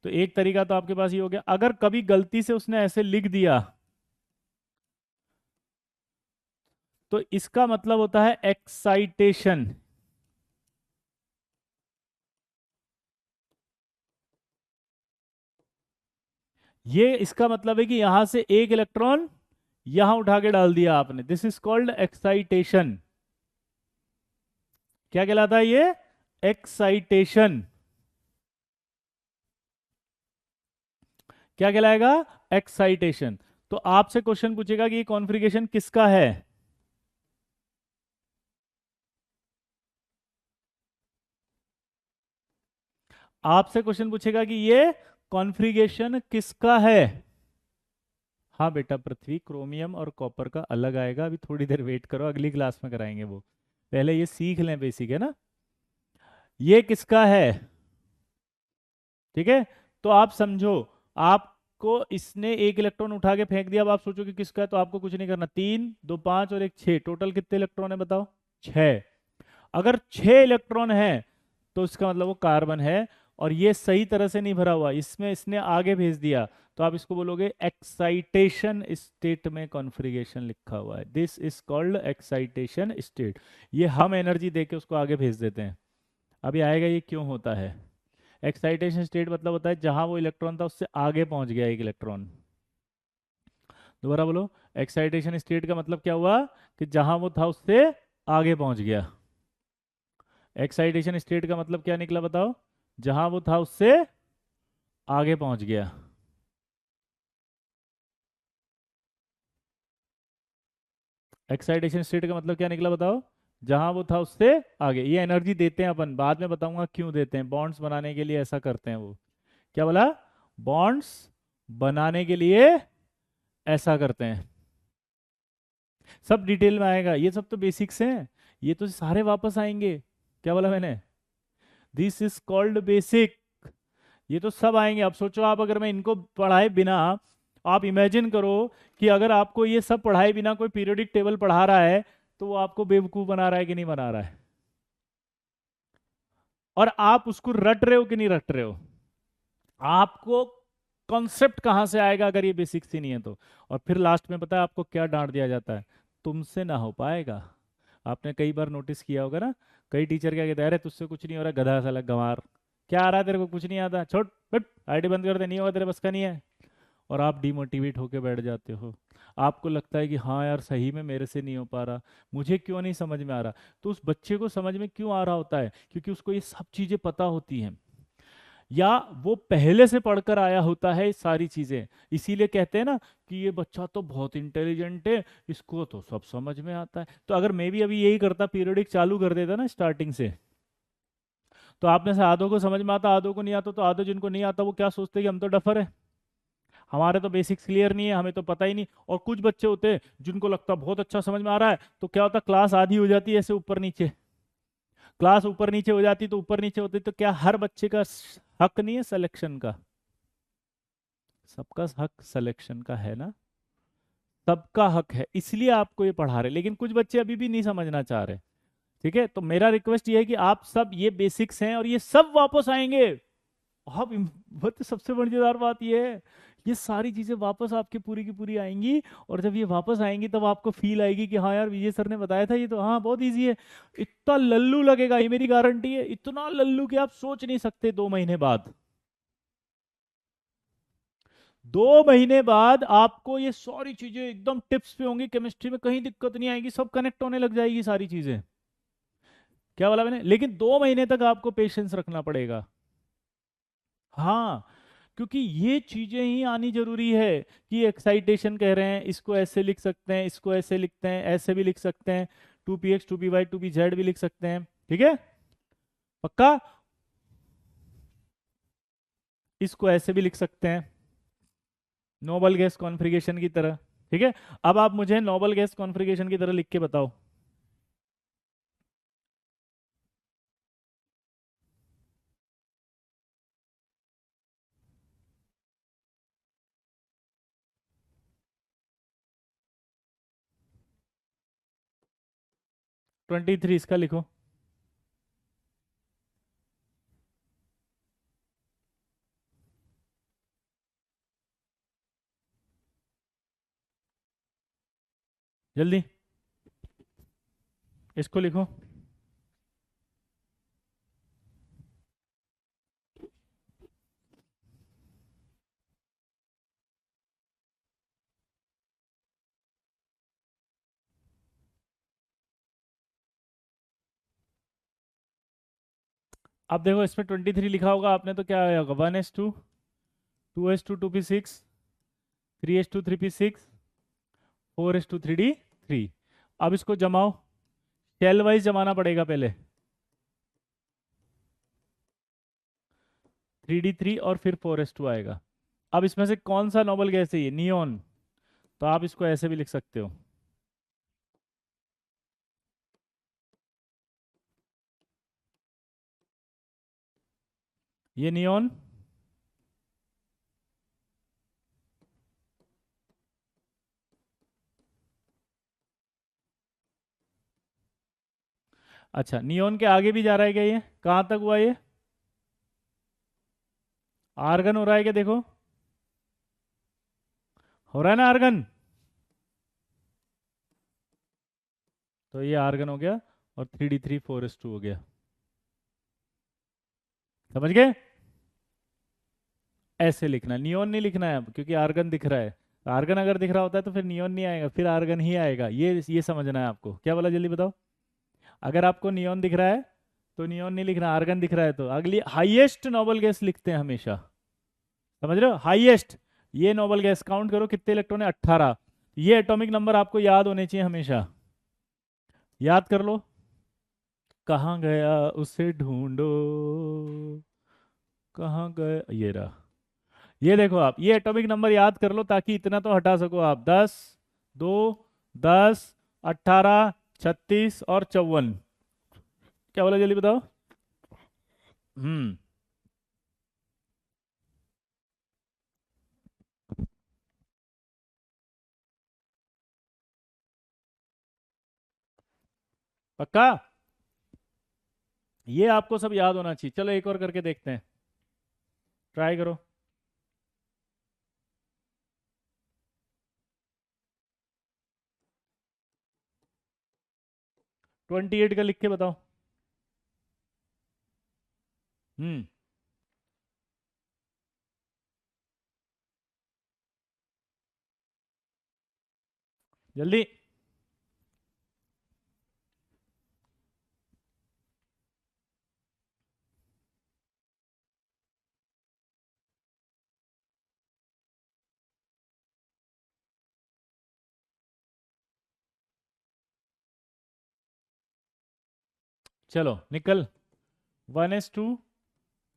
तो एक तरीका तो आपके पास ये हो गया। अगर कभी गलती से उसने ऐसे लिख दिया तो इसका मतलब होता है एक्साइटेशन। ये इसका मतलब है कि यहां से एक इलेक्ट्रॉन यहां उठा के डाल दिया आपने, दिस इज कॉल्ड एक्साइटेशन। क्या कहलाता है ये? एक्साइटेशन। क्या कहलाएगा? एक्साइटेशन। तो आपसे क्वेश्चन पूछेगा कि ये कॉन्फ़िगरेशन किसका है? आपसे क्वेश्चन पूछेगा कि ये कॉन्फ़िगरेशन किसका है? हाँ बेटा पृथ्वी, क्रोमियम और कॉपर का अलग आएगा, अभी थोड़ी देर वेट करो, अगली क्लास में कराएंगे वो, पहले ये सीख लें, बेसिक है ना। ये किसका है? ठीक है, तो आप समझो, आपको इसने एक इलेक्ट्रॉन उठा के फेंक दिया, अब आप सोचो कि किसका है, तो आपको कुछ नहीं करना, 3 2 5 और 1 6, टोटल कितने इलेक्ट्रॉन है बताओ? 6। अगर 6 इलेक्ट्रॉन है तो इसका मतलब वो कार्बन है, और ये सही तरह से नहीं भरा हुआ, इसमें इसने आगे भेज दिया, तो आप इसको बोलोगे एक्साइटेशन स्टेट में कॉन्फ़िगरेशन लिखा हुआ है, this is called excitation state. ये हम एनर्जी देके उसको आगे भेज देते हैं। अभी आएगा ये क्यों होता है। एक्साइटेशन स्टेट मतलब होता है जहां वो इलेक्ट्रॉन था उससे आगे पहुंच गया एक इलेक्ट्रॉन। दोबारा बोलो, एक्साइटेशन स्टेट का मतलब क्या हुआ? कि जहां वो था उससे आगे पहुंच गया। एक्साइटेशन स्टेट का मतलब क्या निकला बताओ? जहां वो था उससे आगे पहुंच गया। एक्साइटेशन स्टेट का मतलब क्या निकला बताओ? जहां वो था उससे आगे। ये एनर्जी देते हैं अपन, बाद में बताऊंगा क्यों देते हैं, बॉन्ड्स बनाने के लिए ऐसा करते हैं वो। क्या बोला? बॉन्ड्स बनाने के लिए ऐसा करते हैं। सब डिटेल में आएगा, ये सब तो बेसिक्स हैं, ये तो सारे वापस आएंगे। क्या बोला मैंने? This is called basic. ये तो सब आएंगे। अब सोचो, आप अगर मैं इनको पढ़ाए बिना, आप इमेजिन करो कि अगर आपको ये सब पढ़ाए बिना कोई पीरियोडिक टेबल पढ़ा रहा है, तो वो आपको बेवकूफ बना रहा है कि नहीं बना रहा है? और आप उसको रट रहे हो कि नहीं रट रहे हो? आपको कॉन्सेप्ट कहां से आएगा अगर ये बेसिक्स ही नहीं है तो? और फिर लास्ट में पता है आपको क्या डांट दिया जाता है? तुमसे ना हो पाएगा। आपने कई बार नोटिस किया होगा ना, कई टीचर क्या कहते हैं, अरे तुझसे कुछ नहीं हो रहा, गधा साला गंवार, क्या आ रहा है तेरे को, कुछ नहीं आता, छोड़ बट आईडी बंद कर दे, नहीं होगा तेरे बस का नहीं है। और आप डिमोटिवेट होके बैठ जाते हो। आपको लगता है कि हाँ यार सही में मेरे से नहीं हो पा रहा, मुझे क्यों नहीं समझ में आ रहा। तो उस बच्चे को समझ में क्यों आ रहा होता है? क्योंकि उसको ये सब चीजें पता होती हैं, या वो पहले से पढ़कर आया होता है ये सारी चीजें। इसीलिए कहते हैं ना कि ये बच्चा तो बहुत इंटेलिजेंट है, इसको तो सब समझ में आता है। तो अगर मैं भी अभी यही करता, पीरियोडिक चालू कर देता ना स्टार्टिंग से, तो आप में से आधों को समझ में आता, आधों को नहीं आता, तो आधो जिनको नहीं आता वो क्या सोचते कि हम तो डफर है, हमारे तो बेसिक्स क्लियर नहीं है, हमें तो पता ही नहीं। और कुछ बच्चे होते हैं जिनको लगता बहुत अच्छा समझ में आ रहा है, तो क्या होता, क्लास आधी हो जाती है ऐसे ऊपर नीचे, क्लास ऊपर नीचे हो जाती, तो ऊपर नीचे होती, तो क्या हर बच्चे का हक नहीं है सिलेक्शन का? सबका हक सिलेक्शन का है ना, सबका हक है, इसलिए आपको ये पढ़ा रहे। लेकिन कुछ बच्चे अभी भी नहीं समझना चाह रहे। ठीक है, तो मेरा रिक्वेस्ट ये है कि आप सब, ये बेसिक्स हैं और ये सब वापस आएंगे। आप बहुत सबसे मजेदार बात ये है, ये सारी चीजें वापस आपके पूरी की पूरी आएंगी। और जब ये वापस आएंगी तब आपको फील आएगी कि हाँ यार विजय सर ने बताया था, ये तो हाँ बहुत इजी है। इतना लल्लू लगेगा, ये मेरी गारंटी है, इतना लल्लू कि आप सोच नहीं सकते। 2 महीने बाद, 2 महीने बाद आपको ये सारी चीजें एकदम टिप्स पे होंगी, केमिस्ट्री में कहीं दिक्कत नहीं आएगी, सब कनेक्ट होने लग जाएगी सारी चीजें। क्या बोला मैंने? लेकिन 2 महीने तक आपको पेशेंस रखना पड़ेगा। हाँ, क्योंकि ये चीजें ही आनी जरूरी है। कि एक्साइटेशन कह रहे हैं, इसको ऐसे लिख सकते हैं, इसको ऐसे लिखते हैं, ऐसे भी लिख सकते हैं, 2px 2py 2pz भी लिख सकते हैं। ठीक है, पक्का? इसको ऐसे भी लिख सकते हैं, नोबल गैस कॉन्फ़िगरेशन की तरह। ठीक है, अब आप मुझे नोबल गैस कॉन्फ़िगरेशन की तरह लिख के बताओ। 23 इसका लिखो। जल्दी इसको लिखो। अब देखो इसमें 23 लिखा होगा आपने तो क्या आएगा 1s2 2s2 2p6 3s2 3p6 4s2 3d3। अब इसको जमाओ, शेल वाइज जमाना पड़ेगा पहले। 3d3 और फिर 4s2 आएगा। अब इसमें से कौन सा नोबल गैस है ये? नियोन। तो आप इसको ऐसे भी लिख सकते हो, ये नियोन। अच्छा, नियोन के आगे भी जा रहा है क्या? ये कहां तक हुआ? ये आर्गन हो रहा है क्या? देखो हो रहा है ना आर्गन। तो ये आर्गन हो गया और 3d3 4s2 हो गया। समझ गए? ऐसे लिखना, नियोन नहीं लिखना है अब, क्योंकि आर्गन दिख रहा है। आर्गन अगर दिख रहा होता है तो फिर नियोन नहीं आएगा, फिर आर्गन ही आएगा। ये समझना है आपको। क्या बोला जल्दी बताओ? अगर आपको नियोन दिख रहा है तो नियोन नहीं लिखना, आर्गन दिख रहा है तो अगली हाईएस्ट नोबल गैस लिखते हैं हमेशा। समझ रहे हो? हाईएस्ट। ये नोबल गैस काउंट करो कितने इलेक्ट्रॉन है, 18। ये एटॉमिक नंबर आपको याद होने चाहिए हमेशा। याद कर लो। कहाँ गया उसे ढूंढो, कहाँ गया, ये रहा। ये देखो आप, ये एटॉमिक नंबर याद कर लो ताकि इतना तो हटा सको आप। 10 2 10 18 36 और 54। क्या बोला जल्दी बताओ? हम्म। पक्का? ये आपको सब याद होना चाहिए। चलो एक और करके देखते हैं, ट्राई करो। 28 का लिख के बताओ। हम्म। जल्दी। चलो निकल। 1s2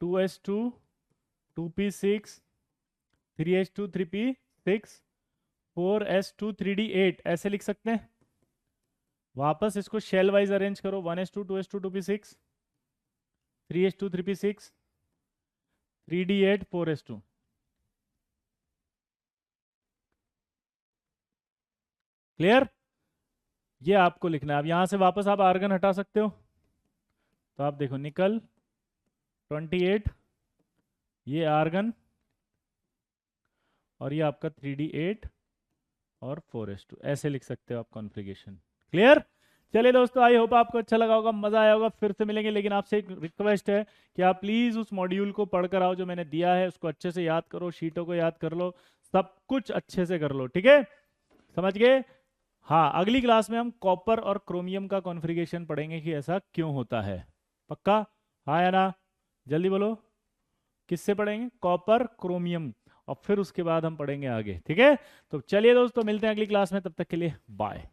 2s2 2p6 3s2 3p6 4s2 3d8 ऐसे लिख सकते हैं। वापस इसको शेल वाइज अरेंज करो। 1s2 2s2 2p6 3s2 3p6 3d8 4s2। Clear? ये आपको लिखना है। अब यहां से वापस आप आर्गन हटा सकते हो। तो आप देखो निकल 28, ये आर्गन, और ये आपका 3d8 और 4s2। ऐसे लिख सकते हो आप कॉन्फ़िगरेशन। क्लियर? चलिए दोस्तों, आई होप आपको अच्छा लगा होगा, मजा आया होगा। फिर से मिलेंगे, लेकिन आपसे एक रिक्वेस्ट है कि आप प्लीज उस मॉड्यूल को पढ़कर आओ जो मैंने दिया है, उसको अच्छे से याद करो, शीटों को याद कर लो, सब कुछ अच्छे से कर लो। ठीक है? समझ गए? हाँ, अगली क्लास में हम कॉपर और क्रोमियम का कॉन्फ़िगरेशन पढ़ेंगे कि ऐसा क्यों होता है। पक्का? हाँ या ना? जल्दी बोलो। किससे पढ़ेंगे? कॉपर क्रोमियम, और फिर उसके बाद हम पढ़ेंगे आगे। ठीक है? तो चलिए दोस्तों, मिलते हैं अगली क्लास में, तब तक के लिए बाय।